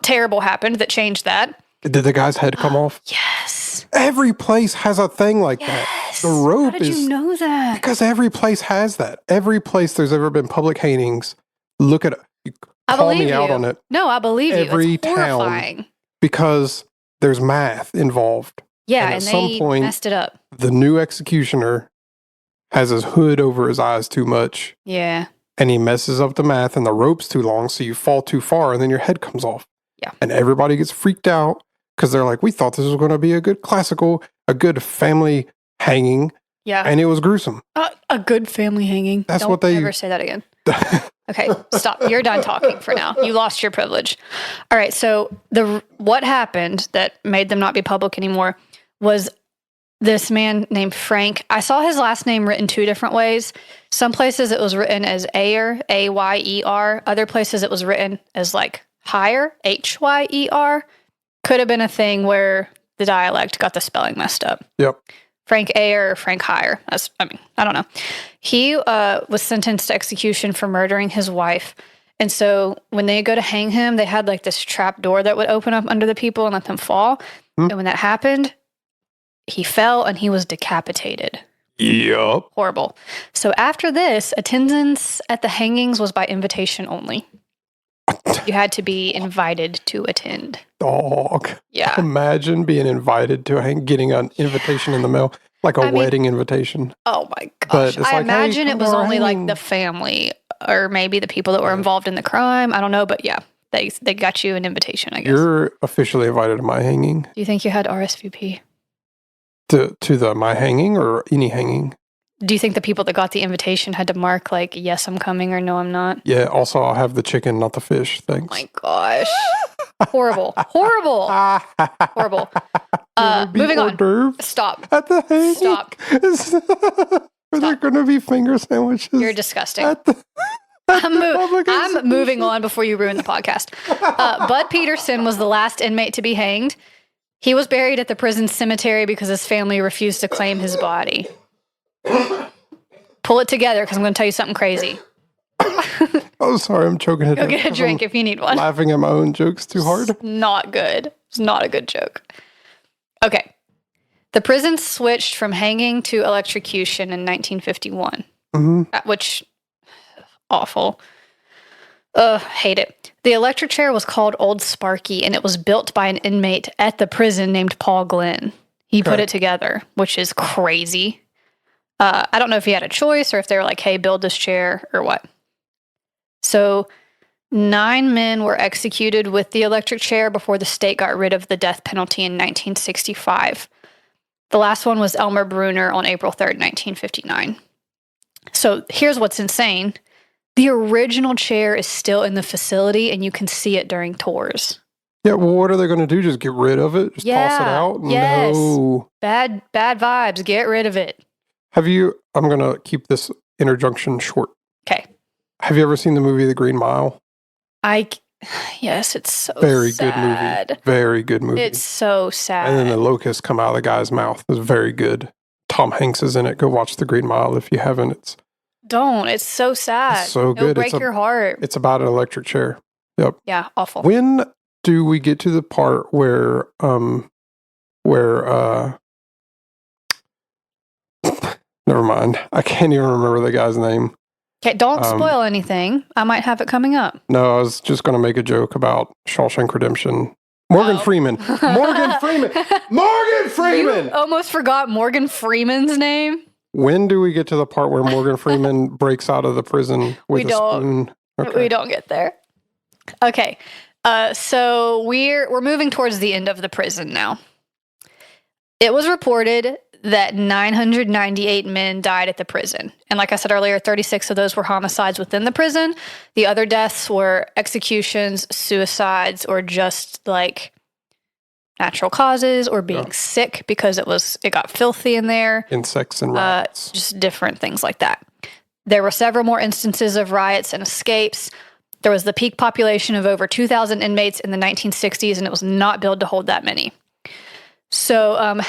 terrible happened that changed that.
Did the guy's head come off?
Yes.
Every place has a thing like that. The rope
How did you know that?
Because every place has that. Every place there's ever been public hangings, look at it. Call me out on it.
No, I believe
every
you. It's horrifying.
Town, because there's math involved.
Yeah,
and
and
at some
they
point,
messed it up.
The new executioner has his hood over his eyes too much.
Yeah.
And he messes up the math and the rope's too long, so you fall too far and then your head comes off.
Yeah.
And everybody gets freaked out because they're like, we thought this was going to be a good family hanging.
Yeah.
And it was gruesome.
A good family hanging. Don't ever say that again. Okay, stop. You're done talking for now. You lost your privilege. All right, so what happened that made them not be public anymore was this man named Frank. I saw his last name written two different ways. Some places it was written as Ayer, Ayer. Other places it was written as like Hyer, Hyer. Could have been a thing where the dialect got the spelling messed up.
Yep.
Frank Ayer or Frank Hyer. I don't know. He was sentenced to execution for murdering his wife. And so when they go to hang him, they had like this trap door that would open up under the people and let them fall. And when that happened, he fell and he was decapitated.
Yep.
Horrible. So after this, attendance at the hangings was by invitation only. You had to be invited to attend.
Dog.
Yeah.
Imagine being invited to getting an invitation in the mail, like a wedding invitation.
Oh my gosh. I imagine it was only
hang.
like the family or maybe the people that were involved in the crime. I don't know, but yeah, they got you an invitation, I guess.
You're officially invited to my hanging.
Do you think you had RSVP?
To the my hanging or any hanging?
Do you think the people that got the invitation had to mark like, yes, I'm coming or no, I'm not?
Yeah, also I'll have the chicken, not the fish. Thanks.
Oh my gosh. Horrible. Horrible. Horrible. Moving on. Stop.
At the hanging.
Stop.
Are there going to be finger sandwiches?
You're disgusting. I'm moving on before you ruin the podcast. Bud Peterson was the last inmate to be hanged. He was buried at the prison cemetery because his family refused to claim his body. Pull it together because I'm going to tell you something crazy.
Oh, sorry, I'm choking it.
Go get a drink if you need one.
Laughing at my own jokes too hard.
It's not good. It's not a good joke. Okay. The prison switched from hanging to electrocution in 1951, which awful. Hate it. The electric chair was called Old Sparky, and it was built by an inmate at the prison named Paul Glenn. He put it together, which is crazy. I don't know if he had a choice or if they were like, hey, build this chair or what. So 9 men were executed with the electric chair before the state got rid of the death penalty in 1965. The last one was Elmer Bruner on April 3rd, 1959. So here's what's insane. The original chair is still in the facility, and you can see it during tours.
Yeah, well, what are they going to do? Just get rid of it? Just toss it out?
Yes.
No.
Bad vibes. Get rid of it.
I'm going to keep this interjunction short.
Okay.
Have you ever seen the movie The Green Mile?
Yes, it's so
Very
sad.
good movie. Very good movie.
It's so sad.
And then the locusts come out of the guy's mouth. It's very good. Tom Hanks is in it. Go watch The Green Mile if you haven't.
Don't. It's so sad.
It's so good.
It'll break your heart.
It's about an electric chair. Yep.
Yeah, awful.
When do we get to the part where never mind. I can't even remember the guy's name.
Okay, don't spoil anything. I might have it coming up.
No, I was just going to make a joke about Shawshank Redemption. Morgan Freeman. Morgan Freeman. Morgan Freeman.
You almost forgot Morgan Freeman's name.
When do we get to the part where Morgan Freeman breaks out of the prison with a spoon? Okay.
We don't get there. Okay. So we're moving towards the end of the prison now. It was reported that 998 men died at the prison. And like I said earlier, 36 of those were homicides within the prison. The other deaths were executions, suicides, or just like natural causes or being sick because it got filthy in there.
Insects and rats.
Just different things like that. There were several more instances of riots and escapes. There was the peak population of over 2,000 inmates in the 1960s, and it was not built to hold that many. So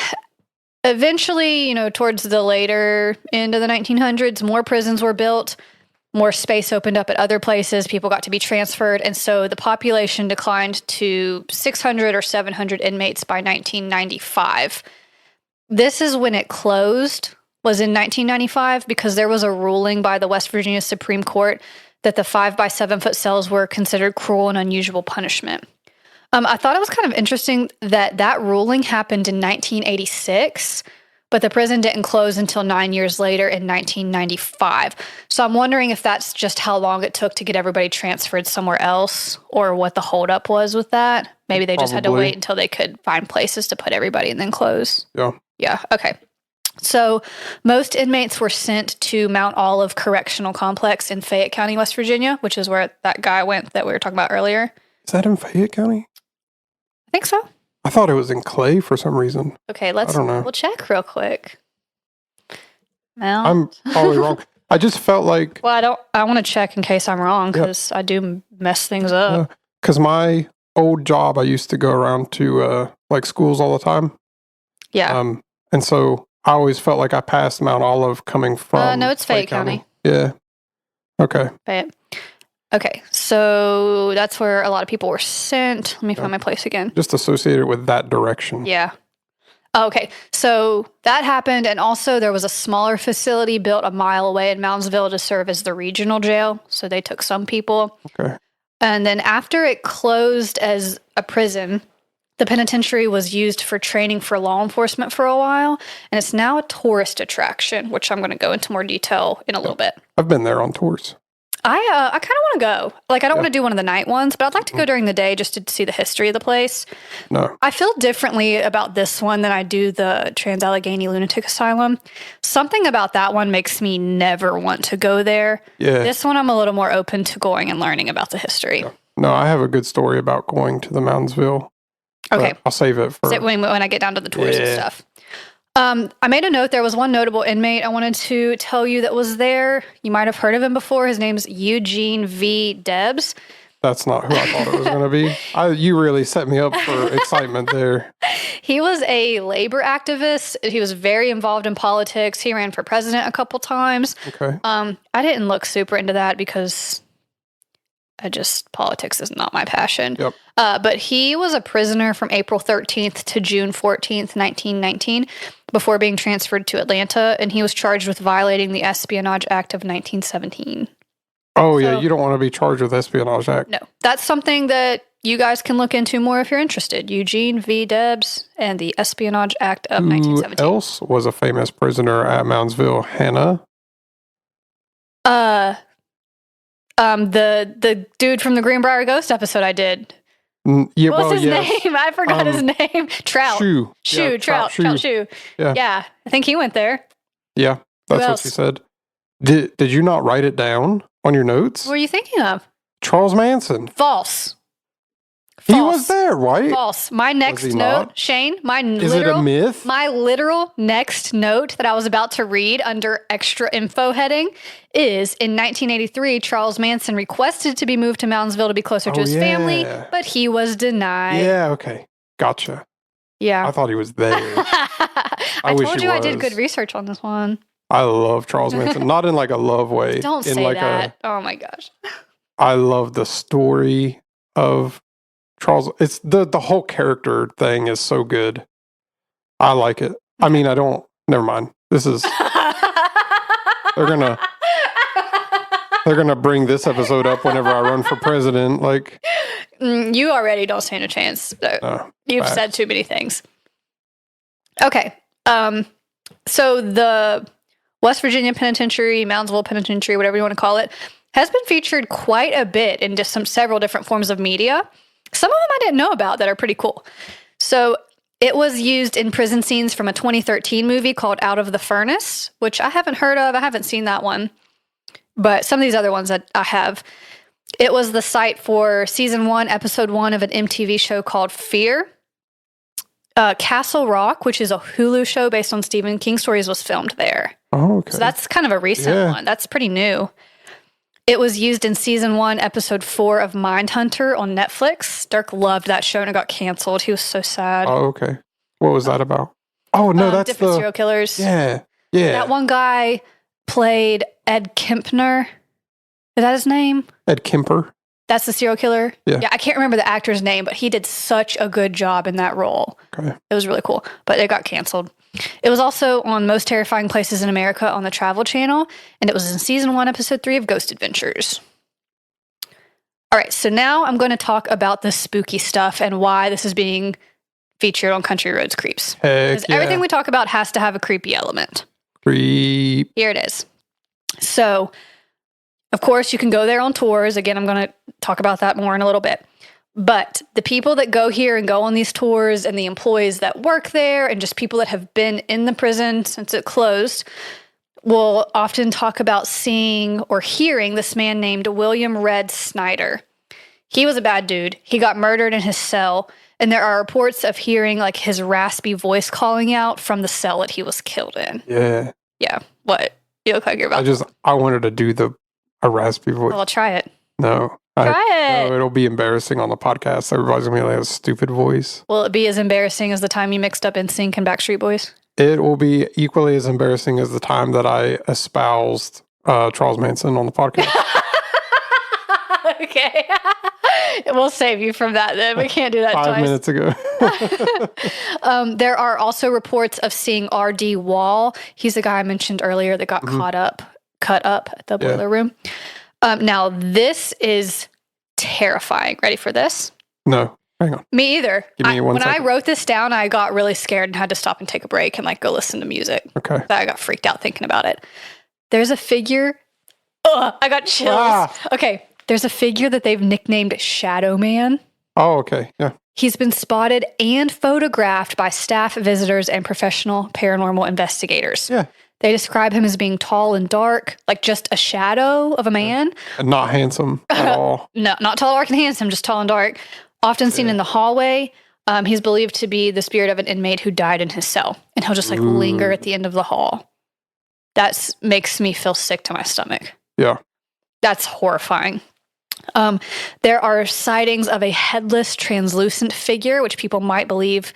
eventually, towards the later end of the 1900s, more prisons were built, more space opened up at other places, people got to be transferred, and so the population declined to 600 or 700 inmates by 1995. This is when it closed, was in 1995, because there was a ruling by the West Virginia Supreme Court that the 5 by 7 foot cells were considered cruel and unusual punishment. I thought it was kind of interesting that ruling happened in 1986, but the prison didn't close until 9 years later in 1995. So I'm wondering if that's just how long it took to get everybody transferred somewhere else, or what the holdup was with that. Maybe they just had to wait until they could find places to put everybody and then close. Yeah. Okay. So most inmates were sent to Mount Olive Correctional Complex in Fayette County, West Virginia, which is where that guy went that we were talking about earlier.
Is that in Fayette County?
I think so.
I thought it was in Clay for some reason.
Okay, we'll check real quick.
I'm probably wrong. I just felt like...
Well, I want to check in case I'm wrong, because I do mess things up.
Because my old job, I used to go around to schools all the time.
Yeah.
And so I always felt like I passed Mount Olive coming from...
no, it's Fayette County.
Yeah. Okay.
Fayette. Okay, so that's where a lot of people were sent. Let me find my place again.
Just associated with that direction.
Yeah. Okay, so that happened, and also there was a smaller facility built a mile away in Moundsville to serve as the regional jail, so they took some people.
Okay.
And then after it closed as a prison, the penitentiary was used for training for law enforcement for a while, and it's now a tourist attraction, which I'm going to go into more detail in a little bit.
I've been there on tours.
I kind of want to go. I don't want to do one of the night ones, but I'd like to go during the day just to see the history of the place.
No.
I feel differently about this one than I do the Trans-Allegheny Lunatic Asylum. Something about that one makes me never want to go there.
Yeah.
This one, I'm a little more open to going and learning about the history.
Yeah. No, I have a good story about going to the Moundsville.
Okay.
I'll save it for...
when I get down to the tours and stuff. I made a note. There was one notable inmate I wanted to tell you that was there. You might have heard of him before. His name's Eugene V. Debs.
That's not who I thought it was going to be. You really set me up for excitement there.
He was a labor activist. He was very involved in politics. He ran for president a couple times.
Okay.
I didn't look super into that because politics is not my passion.
Yep.
But he was a prisoner from April 13th to June 14th, 1919, before being transferred to Atlanta, and he was charged with violating the Espionage Act of 1917.
Oh, yeah, you don't want to be charged with Espionage Act.
No, that's something that you guys can look into more if you're interested. Eugene V. Debs and the Espionage Act of 1917.
Who else was a famous prisoner at Moundsville? Hannah?
The dude from the Greenbrier Ghost episode I did.
Yeah,
what was his name? I forgot his name. Trout. Trout Shoe.
Yeah.
Yeah, I think he went there.
Yeah, that's what she said. Did you not write it down on your notes?
What were you thinking of?
Charles Manson.
False.
He was there, right?
False. My next note,
not?
Shane,
Is it a myth?
my literal next note that I was about to read under extra info heading is in 1983, Charles Manson requested to be moved to Moundsville to be closer to his family, but he was denied.
Yeah, okay. Gotcha.
Yeah.
I thought he was there.
I told you I did good research on this one.
I love Charles Manson. Not in like a love way.
Don't
in
say
like
that. Oh my gosh.
I love the story of Charles. It's the whole character thing is so good. I like it. I mean, I don't. Never mind. This is. They're gonna bring this episode up whenever I run for president. Like,
you already don't stand a chance. No, you've said too many things. Okay. So the West Virginia Penitentiary, Moundsville Penitentiary, whatever you want to call it, has been featured quite a bit in just several different forms of media. Some of them I didn't know about that are pretty cool. So it was used in prison scenes from a 2013 movie called Out of the Furnace, which I haven't heard of. I haven't seen that one. But some of these other ones that I have. It was the site for season 1, episode 1 of an MTV show called Fear. Castle Rock, which is a Hulu show based on Stephen King stories, was filmed there.
Oh, okay.
So that's kind of a recent one. That's pretty new. It was used in season 1, episode 4 of Mindhunter on Netflix. Dirk loved that show and it got canceled. He was so sad.
Oh, okay. What was that about? Oh, no, that's
different serial killers.
Yeah.
That one guy played Ed Kempner. Is that his name?
Ed Kemper.
That's the serial killer?
Yeah.
I can't remember the actor's name, but he did such a good job in that role.
Okay.
It was really cool, but it got canceled. It was also on Most Terrifying Places in America on the Travel Channel, and it was in season 1, episode 3 of Ghost Adventures. All right, so now I'm going to talk about the spooky stuff and why this is being featured on Country Roads Creeps. Because everything we talk about has to have a creepy element.
Creep.
Here it is. So, of course, you can go there on tours. Again, I'm going to talk about that more in a little bit. But the people that go here and go on these tours and the employees that work there and just people that have been in the prison since it closed will often talk about seeing or hearing this man named William Red Snyder. He was a bad dude. He got murdered in his cell. And there are reports of hearing like his raspy voice calling out from the cell that he was killed in.
Yeah.
Yeah. What? You look like you're about
I wanted to do a raspy voice.
Well, I'll try it.
No.
Try it.
No, it'll be embarrassing on the podcast. Everybody's going to be like a stupid voice.
Will it be as embarrassing as the time you mixed up NSYNC and Backstreet Boys?
It will be equally as embarrassing as the time that I espoused Charles Manson on the podcast.
Okay. We'll save you from that then. We can't do that
5
twice.
minutes ago.
There are also reports of seeing R.D. Wall. He's the guy I mentioned earlier that got cut up at the boiler room. Now, this is terrifying. Ready for this?
No. Hang on.
Me either.
Give me one
when
second.
I wrote this down, I got really scared and had to stop and take a break and like go listen to music.
Okay.
I got freaked out thinking about it. There's a figure. Ugh, I got chills.
Ah.
Okay. There's a figure that they've nicknamed Shadow Man.
Oh, okay. Yeah.
He's been spotted and photographed by staff, visitors, and professional paranormal investigators.
Yeah.
They describe him as being tall and dark, like just a shadow of a man.
And not handsome at all.
No, not tall, dark, and handsome, just tall and dark. Often seen in the hallway. He's believed to be the spirit of an inmate who died in his cell. And he'll just like linger at the end of the hall. That makes me feel sick to my stomach.
Yeah.
That's horrifying. There are sightings of a headless, translucent figure, which people believe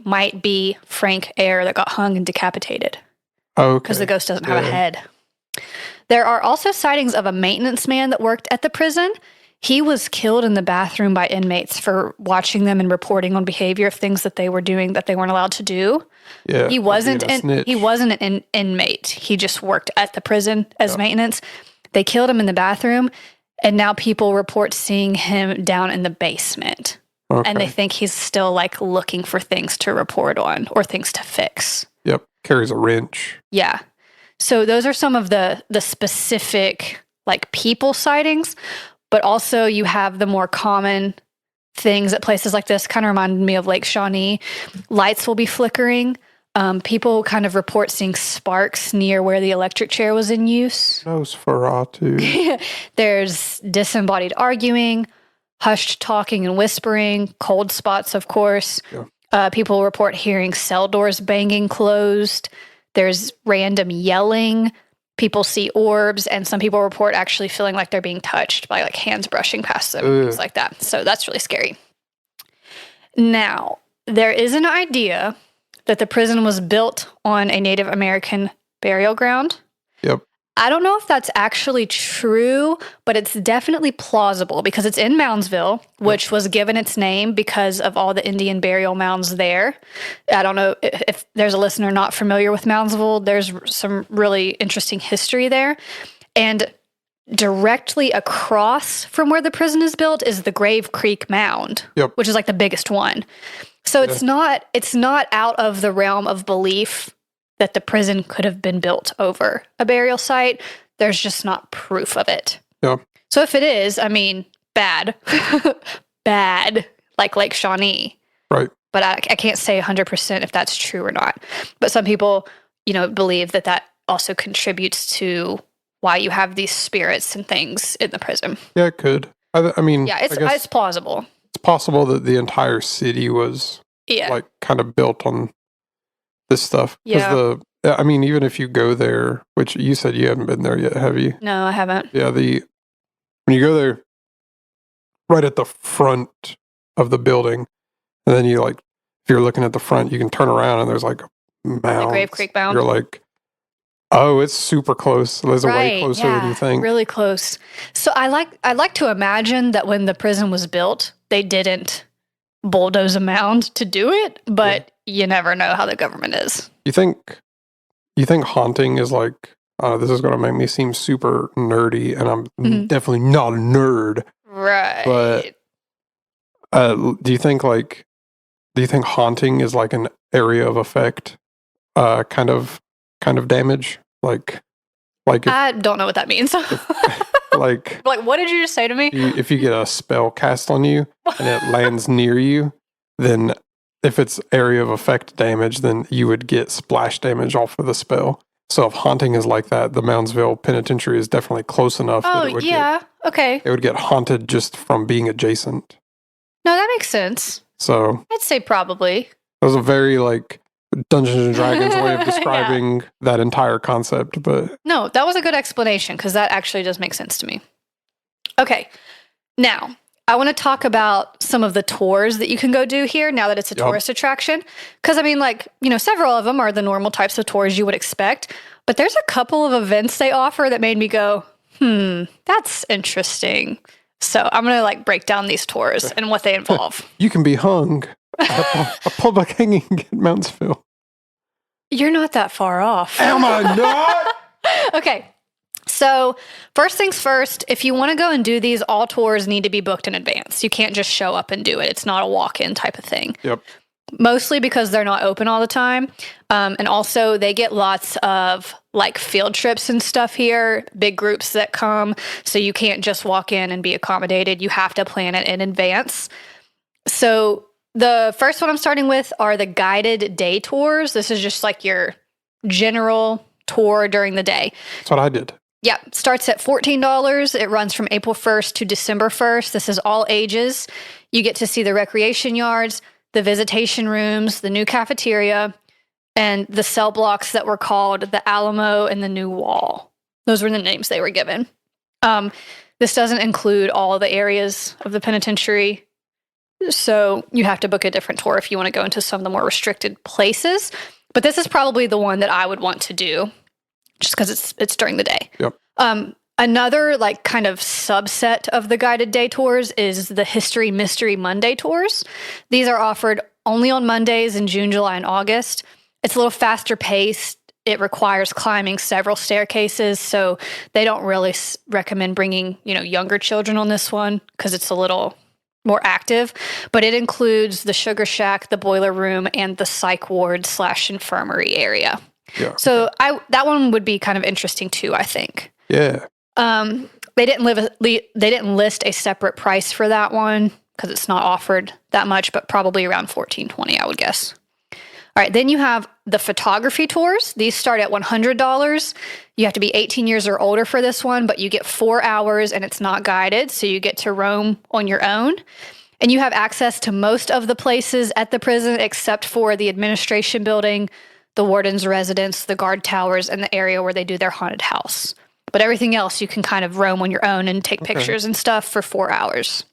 might be Frank Eyre that got hung and decapitated.
Okay.
Because the ghost doesn't have a head. There are also sightings of a maintenance man that worked at the prison. He was killed in the bathroom by inmates for watching them and reporting on behavior of things that they were doing that they weren't allowed to do.
Yeah.
He wasn't an inmate. He just worked at the prison as maintenance. They killed him in the bathroom, and now people report seeing him down in the basement. Okay. And they think he's still like looking for things to report on or things to fix.
Yep. Carries a wrench.
Yeah. So those are some of the specific like people sightings, but also you have the more common things at places like this. Kind of reminded me of Lake Shawnee. Lights will be flickering. People kind of report seeing sparks near where the electric chair was in use.
Nosferatu.
There's disembodied arguing, hushed talking and whispering, cold spots, of course.
Yeah.
People report hearing cell doors banging closed. There's random yelling. People see orbs, and some people report actually feeling like they're being touched by like hands brushing past them, things like that. So that's really scary. Now, there is an idea that the prison was built on a Native American burial ground.
Yep.
I don't know if that's actually true, but it's definitely plausible because it's in Moundsville, which was given its name because of all the Indian burial mounds there. I don't know if there's a listener not familiar with Moundsville. There's some really interesting history there. And directly across from where the prison is built is the Grave Creek Mound, which is like the biggest one. So it's not out of the realm of belief that the prison could have been built over a burial site. There's just not proof of it.
Yeah.
So if it is, I mean, bad. Bad, like Lake Shawnee.
Right.
But I can't say 100% if that's true or not. But some people, believe that also contributes to why you have these spirits and things in the prison.
Yeah, it could. I mean,
yeah, it's plausible.
It's possible that the entire city was like kind of built on this stuff.
Yeah.
Even if you go there, which you said you haven't been there yet, have you?
No, I haven't.
Yeah, when you go there, right at the front of the building, and then if you're looking at the front, you can turn around and there's like a mound.
The Grave Creek Mound.
You're like, oh, it's super close. It's way closer than you think.
Really close. So I like to imagine that when the prison was built, they didn't bulldoze a mound to do it, but you never know how the government is.
You think haunting is like, this is going to make me seem super nerdy, and I'm definitely not a nerd.
Right.
But do you think haunting is like an area of effect, kind of damage? Like
I don't know what that means. Like what did you just say to me?
If you get a spell cast on you and it lands near you, then if it's area of effect damage, then you would get splash damage off of the spell. So if haunting is like that, the Moundsville Penitentiary is definitely close enough that it would
okay.
It would get haunted just from being adjacent.
No, that makes sense.
So
I'd say probably.
That was a very Dungeons and Dragons way of describing that entire concept, but
no, that was a good explanation because that actually does make sense to me. Okay, now I want to talk about some of the tours that you can go do here now that it's a tourist attraction. Because several of them are the normal types of tours you would expect, but there's a couple of events they offer that made me go, that's interesting. So I'm gonna break down these tours and what they involve.
You can be hung. A public hanging at Moundsville.
You're not that far off.
Am I not?
Okay. So first things first, if you want to go and do these, all tours need to be booked in advance. You can't just show up and do it. It's not a walk-in type of thing.
Yep.
Mostly because they're not open all the time. And also they get lots of field trips and stuff here, big groups that come. So you can't just walk in and be accommodated. You have to plan it in advance. So the first one I'm starting with are the guided day tours. This is just your general tour during the day.
That's what I did.
Yeah, starts at $14. It runs from April 1st to December 1st. This is all ages. You get to see the recreation yards, the visitation rooms, the new cafeteria, and the cell blocks that were called the Alamo and the New Wall. Those were the names they were given. This doesn't include all the areas of the penitentiary. So you have to book a different tour if you want to go into some of the more restricted places. But this is probably the one that I would want to do just because it's during the day.
Yep.
Another kind of subset of the guided day tours is the History Mystery Monday tours. These are offered only on Mondays in June, July, and August. It's a little faster paced. It requires climbing several staircases, so they don't really recommend bringing younger children on this one because it's a little more active, but it includes the Sugar Shack, the Boiler Room, and the Psych Ward / Infirmary area.
Yeah.
So that one would be kind of interesting too, I think.
Yeah.
They didn't list a separate price for that one because it's not offered that much, but probably around $14.20, I would guess. right, then you have the photography tours. These start at $100. You have to be 18 years or older for this one, but you get 4 hours and it's not guided, so you get to roam on your own. And you have access to most of the places at the prison except for the administration building, the warden's residence, the guard towers, and the area where they do their haunted house. But everything else you can kind of roam on your own and take pictures and stuff for 4 hours.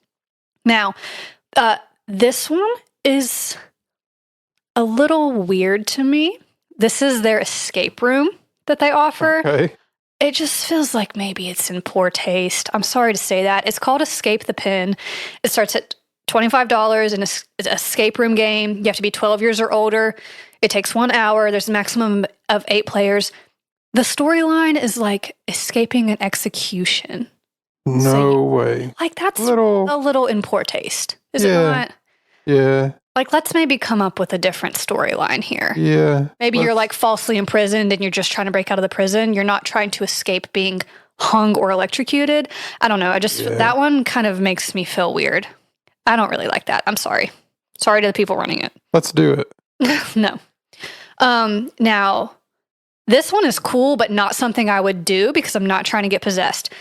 Now, this one is a little weird to me. This is their escape room that they offer. Okay. It just feels like maybe it's in poor taste. I'm sorry to say that. It's called Escape the Pen. It starts at $25 and it's an escape room game. You have to be 12 years or older. It takes 1 hour. There's a maximum of 8 players. The storyline is like escaping an execution.
No way.
Like, that's a little in poor taste. Is it not?
Yeah.
Like, let's maybe come up with a different storyline here.
Yeah.
Maybe you're like falsely imprisoned and you're just trying to break out of the prison. You're not trying to escape being hung or electrocuted. I don't know. That one kind of makes me feel weird. I don't really like that. I'm sorry. Sorry to the people running it.
Let's do it.
No. Now, this one is cool, but not something I would do because I'm not trying to get possessed.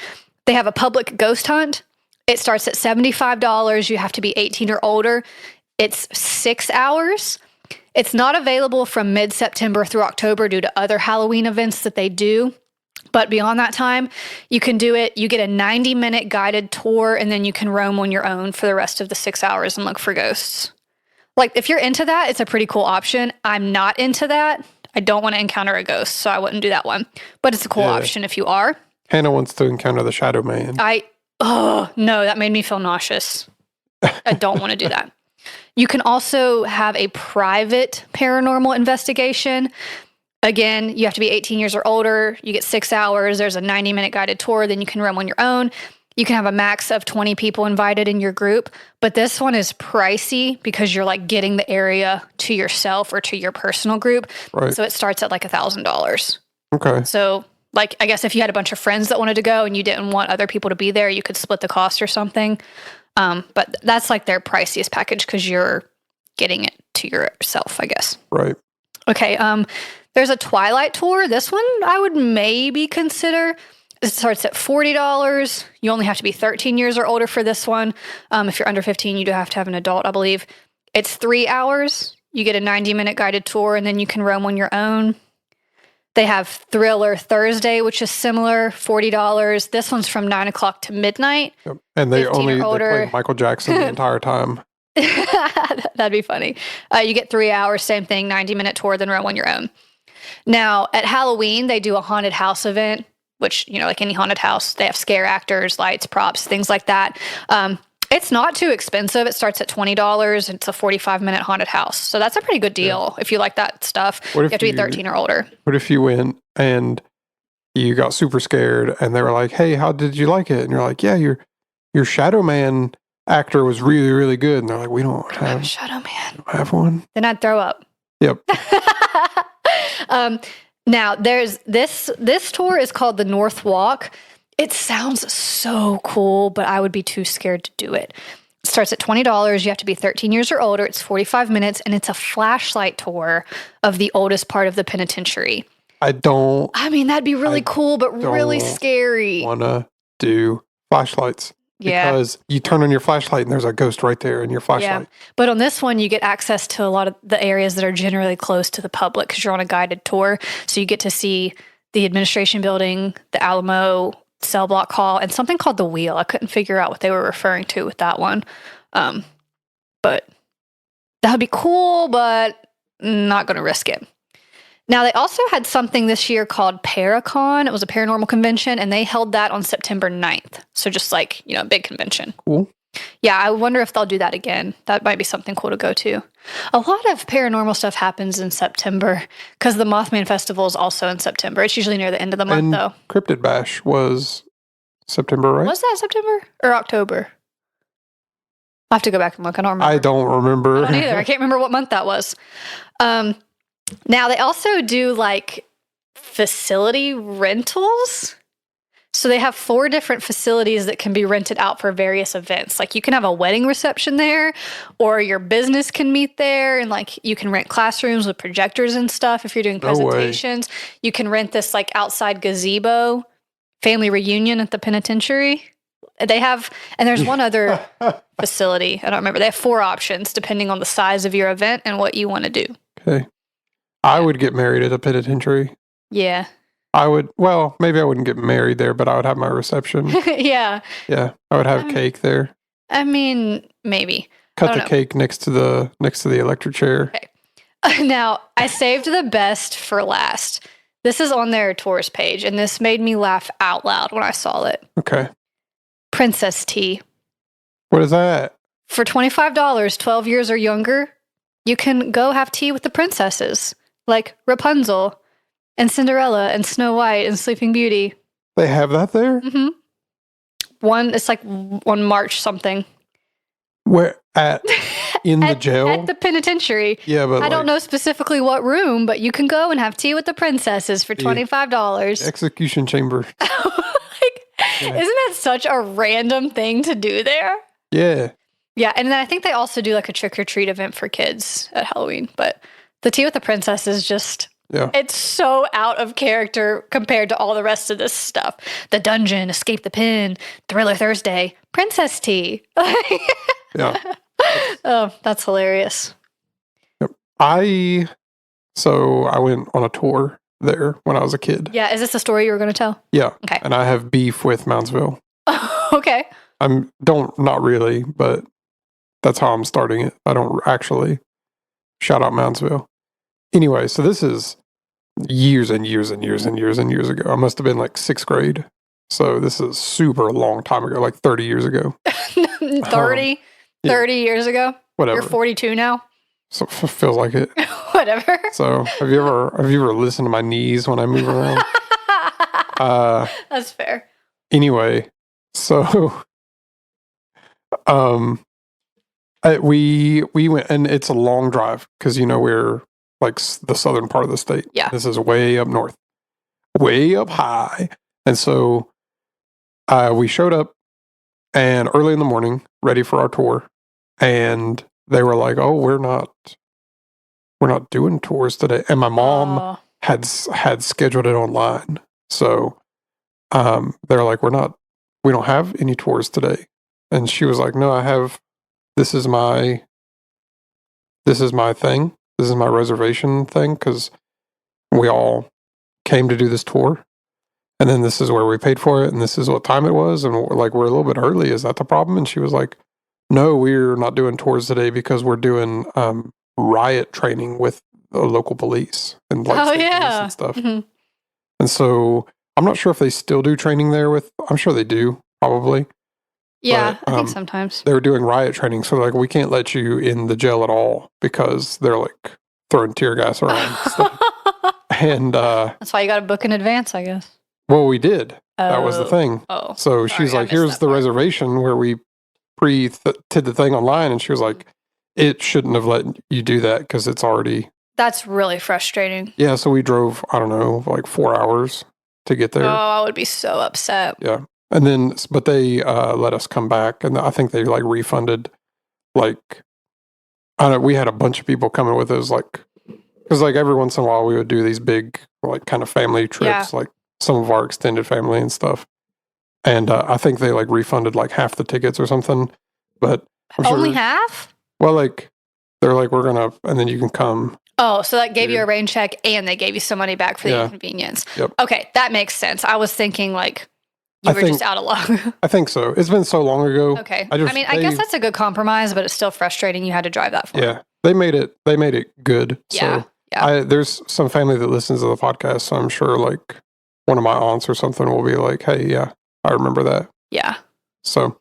They have a public ghost hunt. It starts at $75. You have to be 18 or older. It's 6 hours. It's not available from mid-September through October due to other Halloween events that they do. But beyond that time, you can do it. You get a 90-minute guided tour, and then you can roam on your own for the rest of the 6 hours and look for ghosts. Like, if you're into that, it's a pretty cool option. I'm not into that. I don't want to encounter a ghost, so I wouldn't do that one. But it's a cool option if you are.
Hannah wants to encounter the Shadow Man.
No, that made me feel nauseous. I don't want to do that. You can also have a private paranormal investigation. Again, you have to be 18 years or older. You get 6 hours. There's a 90-minute guided tour. Then you can roam on your own. You can have a max of 20 people invited in your group. But this one is pricey because you're like getting the area to yourself or to your personal group. Right. So it starts at like $1,000. Okay. So, like, I guess if you had a bunch of friends that wanted to go and you didn't want other people to be there, you could split the cost or something. But that's like their priciest package because you're getting it to yourself, I guess.
Right.
Okay. There's a Twilight tour. This one I would maybe consider. It starts at $40. You only have to be 13 years or older for this one. If you're under 15, you do have to have an adult, I believe. It's 3 hours. You get a 90-minute guided tour, and then you can roam on your own. They have Thriller Thursday, which is similar, $40. This one's from 9 o'clock to midnight.
Yep. And they play Michael Jackson the entire time.
That'd be funny. You get 3 hours, same thing, 90-minute tour, then roam on your own. Now, at Halloween, they do a haunted house event, which, like any haunted house, they have scare actors, lights, props, things like that. It's not too expensive. It starts at $20. It's a 45-minute haunted house. So that's a pretty good deal if you like that stuff. You have to be 13 or older.
What if you went and you got super scared and they were like, hey, how did you like it? And you're like, yeah, your Shadow Man actor was really, really good. And they're like, we don't have
a Shadow Man.
We don't have one.
Then I'd throw up.
Yep.
Now, there's this tour is called the North Walk. It sounds so cool, but I would be too scared to do it. It starts at $20. You have to be 13 years or older. It's 45 minutes, and it's a flashlight tour of the oldest part of the penitentiary.
I
mean, that'd be really cool, but really scary.
Want to do flashlights. Yeah. Because you turn on your flashlight and there's a ghost right there in your flashlight. Yeah.
But on this one, you get access to a lot of the areas that are generally closed to the public because you're on a guided tour. So you get to see the administration building, the Alamo, cell block hall, and something called the Wheel. I couldn't figure out what they were referring to with that one. But that would be cool, but not going to risk it. Now, they also had something this year called Paracon. It was a paranormal convention, and they held that on September 9th. So just like, a big convention.
Cool.
Yeah, I wonder if they'll do that again. That might be something cool to go to. A lot of paranormal stuff happens in September because the Mothman Festival is also in September. It's usually near the end of the month, though.
Cryptid Bash was September, right?
Was that September or October? I'll have to go back and look. I don't remember.
I don't remember.
I don't either. I can't remember what month that was. Now, they also do, like, facility rentals. So they have 4 different facilities that can be rented out for various events. Like you can have a wedding reception there, or your business can meet there, and like you can rent classrooms with projectors and stuff if you're doing presentations. You can rent this like outside gazebo family reunion at the penitentiary. They have, and there's one other facility. I don't remember. They have 4 options depending on the size of your event and what you want to do.
Okay. I would get married at a penitentiary.
Yeah.
I would, well, maybe I wouldn't get married there, but I would have my reception.
Yeah.
Yeah. I would have cake there.
I mean, maybe.
Cut the cake next to the electric chair.
Okay. Now, I saved the best for last. This is on their tours page, and this made me laugh out loud when I saw it.
Okay.
Princess tea.
What is that?
For $25, 12 years or younger, you can go have tea with the princesses, like Rapunzel and Cinderella and Snow White and Sleeping Beauty.
They have that there?
Mm-hmm. It's like on March something.
Where in the jail?
At the penitentiary.
Yeah, but
I don't know specifically what room, but you can go and have tea with the princesses for $25.
Execution chamber.
Isn't that such a random thing to do there?
Yeah.
Yeah, and then I think they also do like a trick-or-treat event for kids at Halloween. But the tea with the princess is just, it's so out of character compared to all the rest of this stuff. The dungeon, escape the pen, Thriller Thursday, princess tea.
Yeah.
Oh, that's hilarious.
Yep. I went on a tour there when I was a kid.
Yeah, is this the story you were going to tell?
Yeah.
Okay.
And I have beef with Moundsville.
Okay.
Not really, but that's how I'm starting it. I don't actually shout out Moundsville. Anyway, so this is years and years and years and years and years ago. I must have been like 6th grade. So this is super long time ago, like 30 years ago.
30 years ago?
Whatever.
You're 42 now?
So feels like it.
Whatever.
So have you ever listened to my knees when I move around?
That's fair.
Anyway, so we went, and it's a long drive because we're like the southern part of the state.
Yeah.
This is way up north, way up high, and so we showed up and early in the morning, ready for our tour, and they were like, "Oh, we're not doing tours today." And my mom had scheduled it online, so they're like, "We don't have any tours today." And she was like, "No, this is my thing. This is my reservation thing because we all came to do this tour, and then this is where we paid for it, and this is what time it was, and we're a little bit early. Is that the problem?" And she was like, "No, we're not doing tours today because we're doing riot training with the local police and state police and stuff."
Mm-hmm.
And so I'm not sure if they still do training there I'm sure they do, probably.
Yeah,
but,
I think sometimes.
They were doing riot training, so we can't let you in the jail at all because they're like throwing tear gas around and stuff. And
that's why you got to book in advance, I guess.
Well, we did. That was the thing.
Oh.
So she's like, "Here's the reservation where we did the thing online," and she was like, "It shouldn't have let you do that because it's already."
That's really frustrating.
Yeah, so we drove, I don't know, like 4 hours to get there.
Oh, I would be so upset.
Yeah. And then, but they let us come back, and I think they refunded, I don't know, we had a bunch of people coming with us, because every once in a while we would do these big, kind of family trips, like some of our extended family and stuff. And I think they refunded half the tickets or something, but I'm
only
sure,
half?
Well, they're like, "We're gonna," and then you can come.
Oh, so that gave you a rain check and they gave you some money back for the inconvenience.
Yep.
Okay, that makes sense. I was thinking you were just out of luck.
I think so. It's been so long ago.
Okay. I guess that's a good compromise, but it's still frustrating you had to drive that far.
Yeah. They made it good.
Yeah.
So there's some family that listens to the podcast, so I'm sure one of my aunts or something will be like, "Hey, yeah, I remember that."
Yeah.
So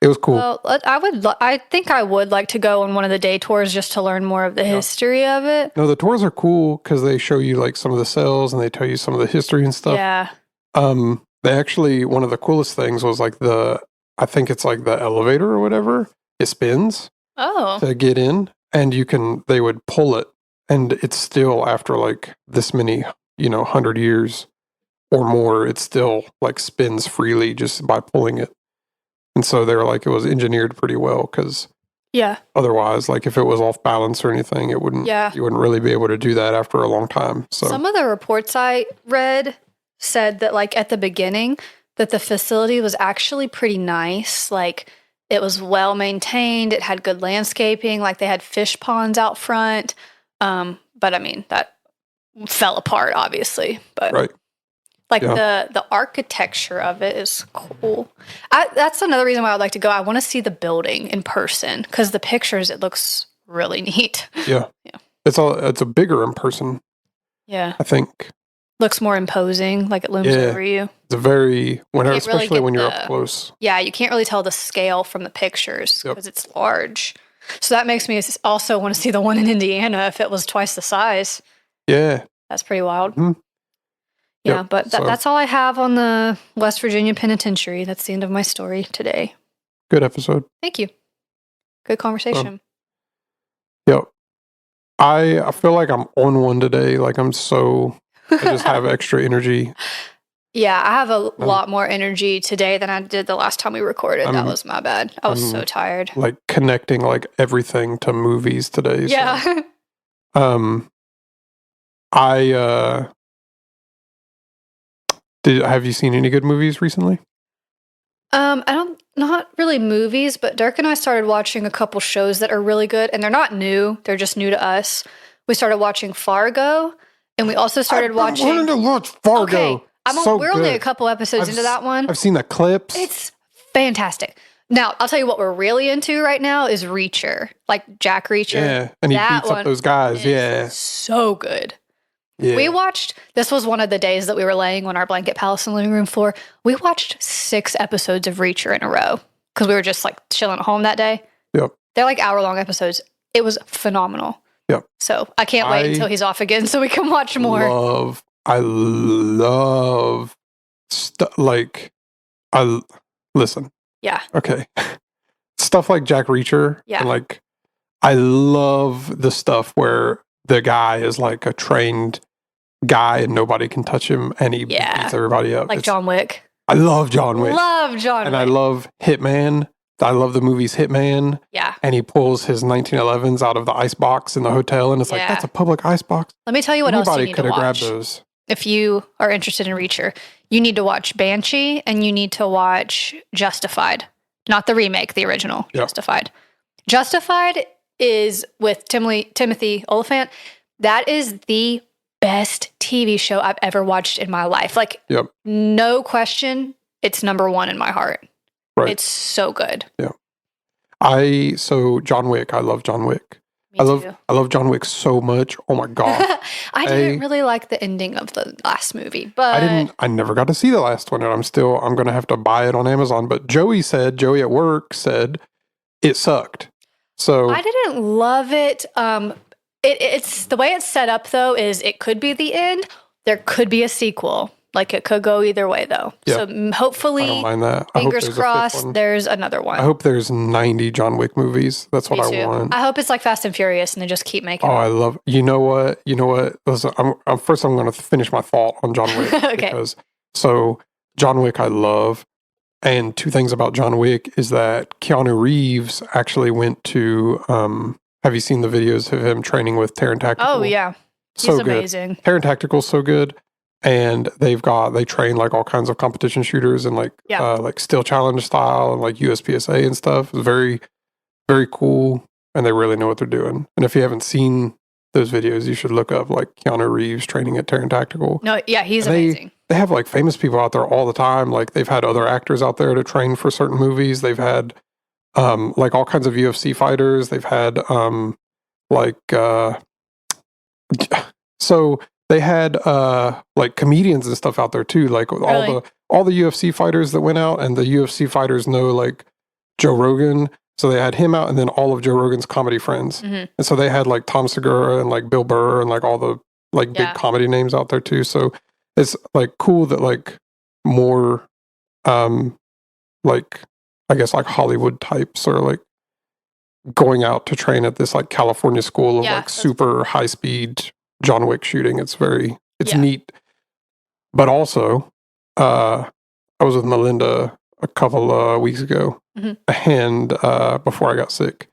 it was cool.
Well, I think I would like to go on one of the day tours just to learn more of the history of it.
No, the tours are cool because they show you some of the cells and they tell you some of the history and stuff.
Yeah.
They actually, one of the coolest things was I think it's the elevator or whatever. It spins to get in, and they would pull it, and it's still after this many, 100 years, or more, it still like spins freely just by pulling it. And so they were like, it was engineered pretty well because
Yeah.
otherwise, like if it was off balance or anything, you wouldn't really be able to do that after a long time. So
some of the reports I read said that like at the beginning that the facility was actually pretty nice. Like it was well maintained. It had good landscaping. Like they had fish ponds out front. But I mean, that fell apart obviously, but
right.
like the architecture of it is cool. That's another reason why I'd like to go. I want to see the building in person because the pictures, it looks really neat.
Yeah.
Yeah.
It's a bigger in person.
Yeah.
I think.
Looks more imposing, like it looms over you.
It's very, especially
really
when you're up close.
Yeah, you can't really tell the scale from the pictures because it's large. So that makes me also want to see the one in Indiana if it was twice the size.
Yeah.
That's pretty wild.
Mm-hmm.
Yeah,
Yep.
but that's all I have on the West Virginia Penitentiary. That's the end of my story today.
Good episode.
Thank you. Good conversation.
Yep. I feel like I'm on one today. Like I just have extra energy.
Yeah, I have a lot more energy today than I did the last time we recorded. That was my bad. I was so tired.
Like connecting like everything to movies today.
Yeah.
So, have you seen any good movies recently?
Not really movies, but Dirk and I started watching a couple shows that are really good, and they're not new. They're just new to us. We started watching Fargo, and we also started watching.
I wanted to watch Fargo.
Okay, we're only a couple episodes into that one.
I've seen the clips.
It's fantastic. Now, I'll tell you what we're really into right now is Reacher, like Jack Reacher.
Yeah, and he beats up those guys. Yeah,
so good.
Yeah.
This was one of the days that we were laying on our blanket palace in the living room floor. We watched 6 episodes of Reacher in a row because we were just like chilling at home that day.
Yep.
They're like hour-long episodes. It was phenomenal.
Yep.
So I can't wait until he's off again so we can watch more.
I love listen.
Yeah.
Okay. Stuff like Jack Reacher.
Yeah.
And like, I love the stuff where the guy is like a trained guy and nobody can touch him and he beats everybody up.
Like John Wick.
I love John Wick.
And
I love Hitman. I love the movies Hitman.
Yeah.
And he pulls his 1911s out of the ice box in the hotel and it's like, that's a public ice box.
Let me tell you what else you need to watch.
Anybody could have grabbed those.
If you are interested in Reacher, you need to watch Banshee and you need to watch Justified. Not the remake, the original. Yep. Justified. Justified is with Timothy Olyphant. That is the best TV show I've ever watched in my life. Like, no question, it's number 1 in my heart. Right. It's so good.
Yeah. So John Wick, I love John Wick. I love John Wick so much. Oh my God.
I didn't really like the ending of the last movie, but
I never got to see the last one and I'm going to have to buy it on Amazon. But Joey at work said it sucked. So
I didn't love it. It's the way it's set up though is it could be the end. There could be a sequel. Like it could go either way though. Yeah. So hopefully,
I don't mind that.
Fingers crossed, there's another one.
I hope there's 90 John Wick movies. That's what I want.
I hope it's like Fast and Furious and they just keep making.
Oh, I love. You know what? Listen, I'm going to finish my thought on John Wick.
Okay.
So John Wick, I love. And 2 things about John Wick is that Keanu Reeves actually went to. Have you seen the videos of him training with Terran Tactical?
Oh yeah, he's amazing.
Terran Tactical's so good. And they train like all kinds of competition shooters and like Steel Challenge style and like USPSA and stuff. It's very, very cool. And they really know what they're doing. And if you haven't seen those videos, you should look up like Keanu Reeves training at Terran Tactical.
No, yeah, he's amazing.
They have like famous people out there all the time. Like they've had other actors out there to train for certain movies. They've had like all kinds of UFC fighters. They've had so they had like comedians and stuff out there too. Like really? all the UFC fighters that went out, and the UFC fighters know like Joe Rogan. So they had him out, and then all of Joe Rogan's comedy friends. Mm-hmm. And so they had like Tom Segura and like Bill Burr and like all the like big comedy names out there too. So it's like cool that like more like I guess like Hollywood types are like going out to train at this like California school of like super high speed John Wick shooting. It's neat. But also, I was with Melinda a couple of weeks ago, and before I got sick,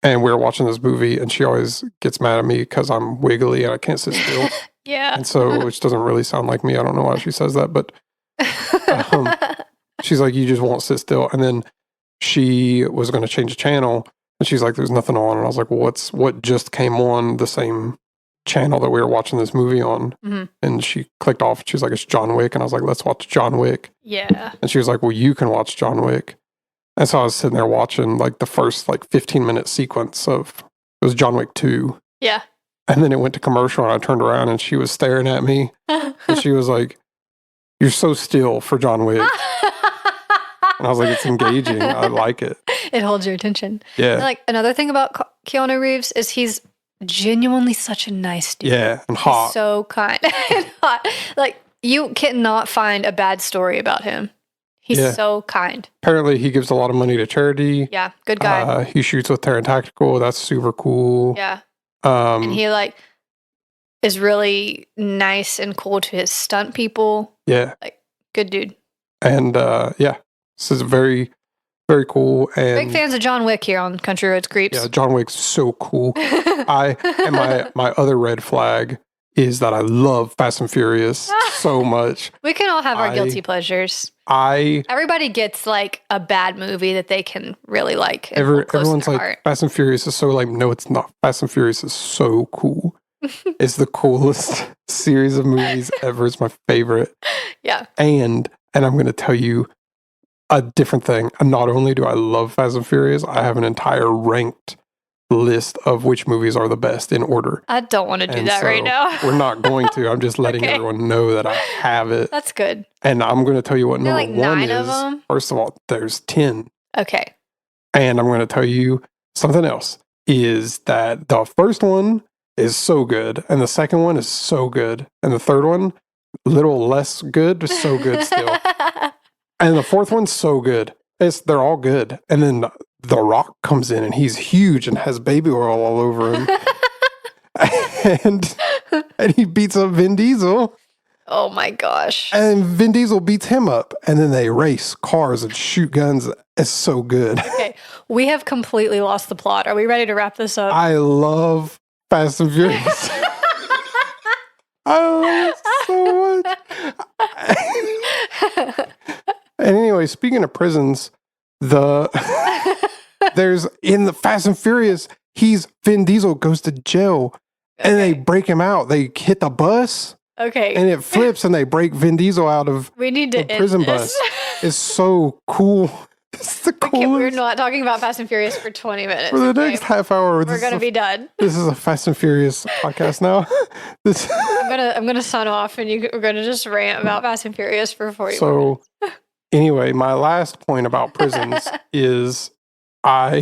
and we were watching this movie, and she always gets mad at me because I'm wiggly and I can't sit still.
Yeah.
And so, which doesn't really sound like me. I don't know why she says that, but she's like, you just won't sit still. And then she was going to change the channel, and she's like, there's nothing on. And I was like, well, what just came on the same channel that we were watching this movie on? And she clicked off. She was like, it's John Wick. And I was like, let's watch John Wick.
Yeah.
And she was like, well, you can watch John Wick. And so I was sitting there watching like the first like 15-minute sequence of, it was John Wick 2.
Yeah.
And then it went to commercial, and I turned around and she was staring at me, and she was like, you're so still for John Wick. And I was like, it's engaging. I like it.
It holds your attention.
Yeah.
And like another thing about Keanu Reeves is he's genuinely such a nice dude.
Yeah. And hot.
He's so kind and hot. Like you cannot find a bad story about him. He's so kind.
Apparently he gives a lot of money to charity.
Yeah. Good guy.
He shoots with Terran Tactical. That's super cool.
Yeah. And he like is really nice and cool to his stunt people.
Yeah.
Like good dude.
And this is very, very cool. And
big fans of John Wick here on Country Roads Creeps.
Yeah, John Wick's so cool. My other red flag is that I love Fast and Furious so much.
We can all have our guilty pleasures. Everybody gets like a bad movie that they can really like.
Everyone's like, Fast and Furious is so like, no, it's not. Fast and Furious is so cool. It's the coolest series of movies ever. It's my favorite.
Yeah.
And I'm going to tell you a different thing. Not only do I love Fast and Furious, I have an entire ranked list of which movies are the best in order.
I don't want to do that right now.
We're not going to. I'm just letting everyone know that I have it.
That's good.
And I'm going to tell you what number
like
1
9
is.
of them?
First of all, there's 10.
Okay.
And I'm going to tell you something else, is that the first one is so good, and the second one is so good, and the third one, a little less good, but so good still. And the fourth one's so good. They're all good. And then The Rock comes in, and he's huge and has baby oil all over him. and he beats up Vin Diesel.
Oh my gosh.
And Vin Diesel beats him up. And then they race cars and shoot guns. It's so good.
Okay. We have completely lost the plot. Are we ready to wrap this up?
I love Fast and Furious. I love it so much. And anyway, speaking of prisons, there's in the Fast and Furious, Vin Diesel goes to jail, and they break him out. They hit the bus, and it flips, and they break Vin Diesel out of the prison bus. It's so cool. It's the coolest.
We're not talking about Fast and Furious for 20 minutes.
For the next half hour,
we're going to be done.
This is a Fast and Furious podcast now.
I'm gonna sign off, and we're gonna just rant about Fast and Furious for 40 minutes.
Anyway, my last point about prisons is I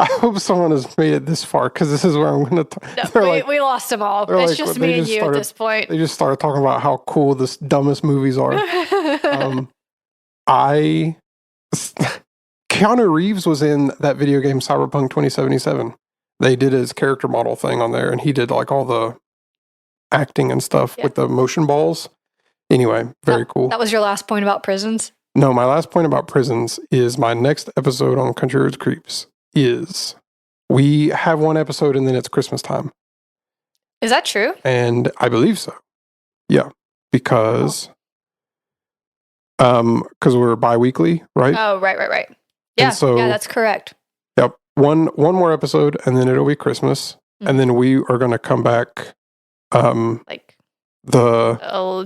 hope someone has made it this far, because this is where I'm going to...
we lost them all. It's just me and you at this point.
They just started talking about how cool the dumbest movies are. Keanu Reeves was in that video game Cyberpunk 2077. They did his character model thing on there, and he did like all the acting and stuff with the motion balls. Anyway, very cool.
That was your last point about prisons?
No, my last point about prisons is my next episode on Country Roads Creeps is we have one episode and then it's Christmas time.
Is that true?
And I believe so. Yeah, because we're bi-weekly, right?
Oh, right. Yeah, that's correct.
Yep. One more episode and then it'll be Christmas. Mm-hmm. And then we are going to come back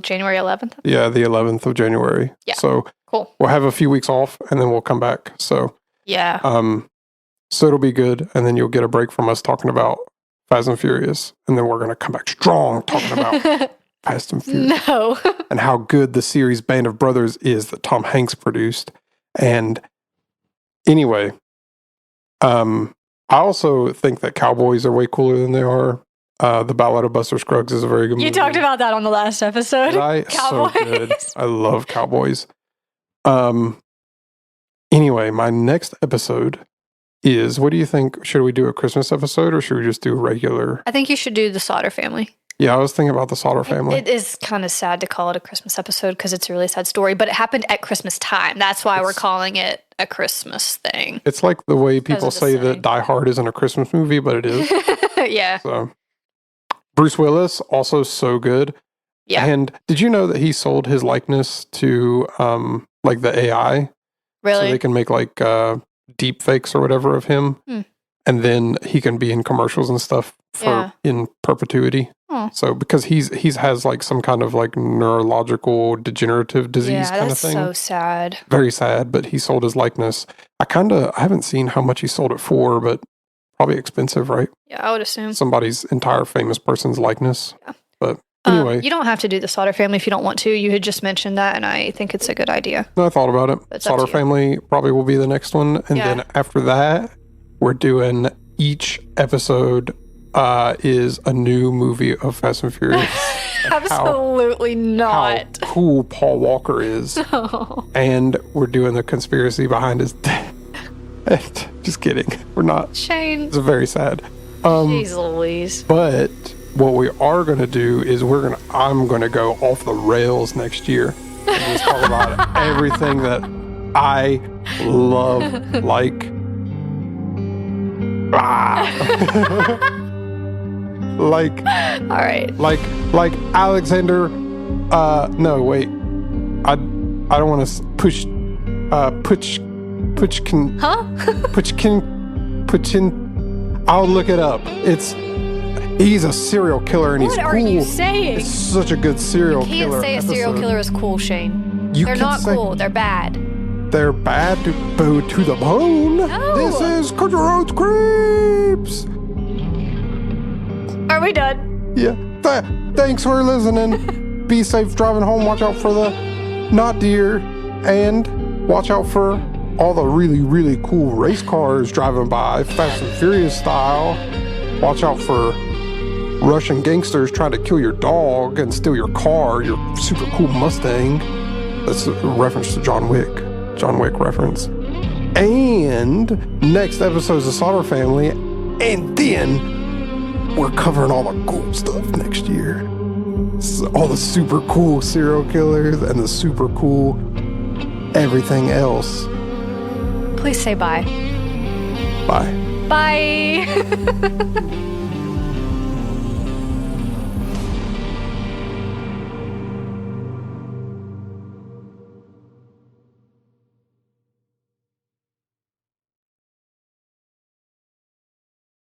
January 11th?
Yeah, the 11th of January.
Yeah.
So
cool.
We'll have a few weeks off and then we'll come back. So
yeah.
So it'll be good, and then you'll get a break from us talking about Fast and Furious, and then we're gonna come back strong talking about Fast and Furious.
No.
And how good the series Band of Brothers is that Tom Hanks produced. And anyway, I also think that cowboys are way cooler than they are. The Ballad of Buster Scruggs is a very good movie.
You talked about that on the last episode.
Cowboys. So good. I love cowboys. Anyway, my next episode is, what do you think? Should we do a Christmas episode or should we just do a regular?
I think you should do the Sauter family.
Yeah, I was thinking about the Sauter family.
It is kind of sad to call it a Christmas episode because it's a really sad story, but it happened at Christmas time. That's why we're calling it a Christmas thing.
It's like the way people say that Die Hard isn't a Christmas movie, but it is.
Yeah.
So, Bruce Willis, also so good.
Yeah.
And did you know that he sold his likeness to like the AI?
Really?
So they can make like deep fakes or whatever of him. And then he can be in commercials and stuff for in perpetuity. So because he's has like some kind of like neurological degenerative disease kind of thing.
So sad.
Very sad, but he sold his likeness. I haven't seen how much he sold it for, but probably expensive, right?
Yeah, I would assume.
Somebody's entire famous person's likeness. Yeah. But anyway.
You don't have to do the Sauter family if you don't want to. You had just mentioned that, and I think it's a good idea.
No, I thought about it. Sauter family probably will be the next one. And then after that, we're doing each episode is a new movie of Fast and Furious.
Absolutely not.
How cool Paul Walker is. And we're doing the conspiracy behind his death. Just kidding. We're not.
Shane.
It's very sad.
Jeez Louise.
But what we are going to do is I'm going to go off the rails next year and just talk about everything that I love, like like
all right,
like Alexander no wait, I don't want to Pushkin I'll look it up. He's a serial killer and he's cool. What are you
saying?
It's such a good serial killer.
You can't say a serial killer is cool, Shane. They're not cool. They're bad.
They're bad to the bone.
No.
This is Country Roads Creeps.
Are we done?
Yeah. Thanks for listening. Be safe driving home. Watch out for the not deer. And watch out for all the really, really cool race cars driving by, Fast and Furious style. Watch out for Russian gangsters trying to kill your dog and steal your car, your super cool Mustang. That's a reference to John Wick reference. And next episode is the Sauter family. And then we're covering all the cool stuff next year. So all the super cool serial killers and the super cool everything else.
Please say bye.
Bye.
Bye.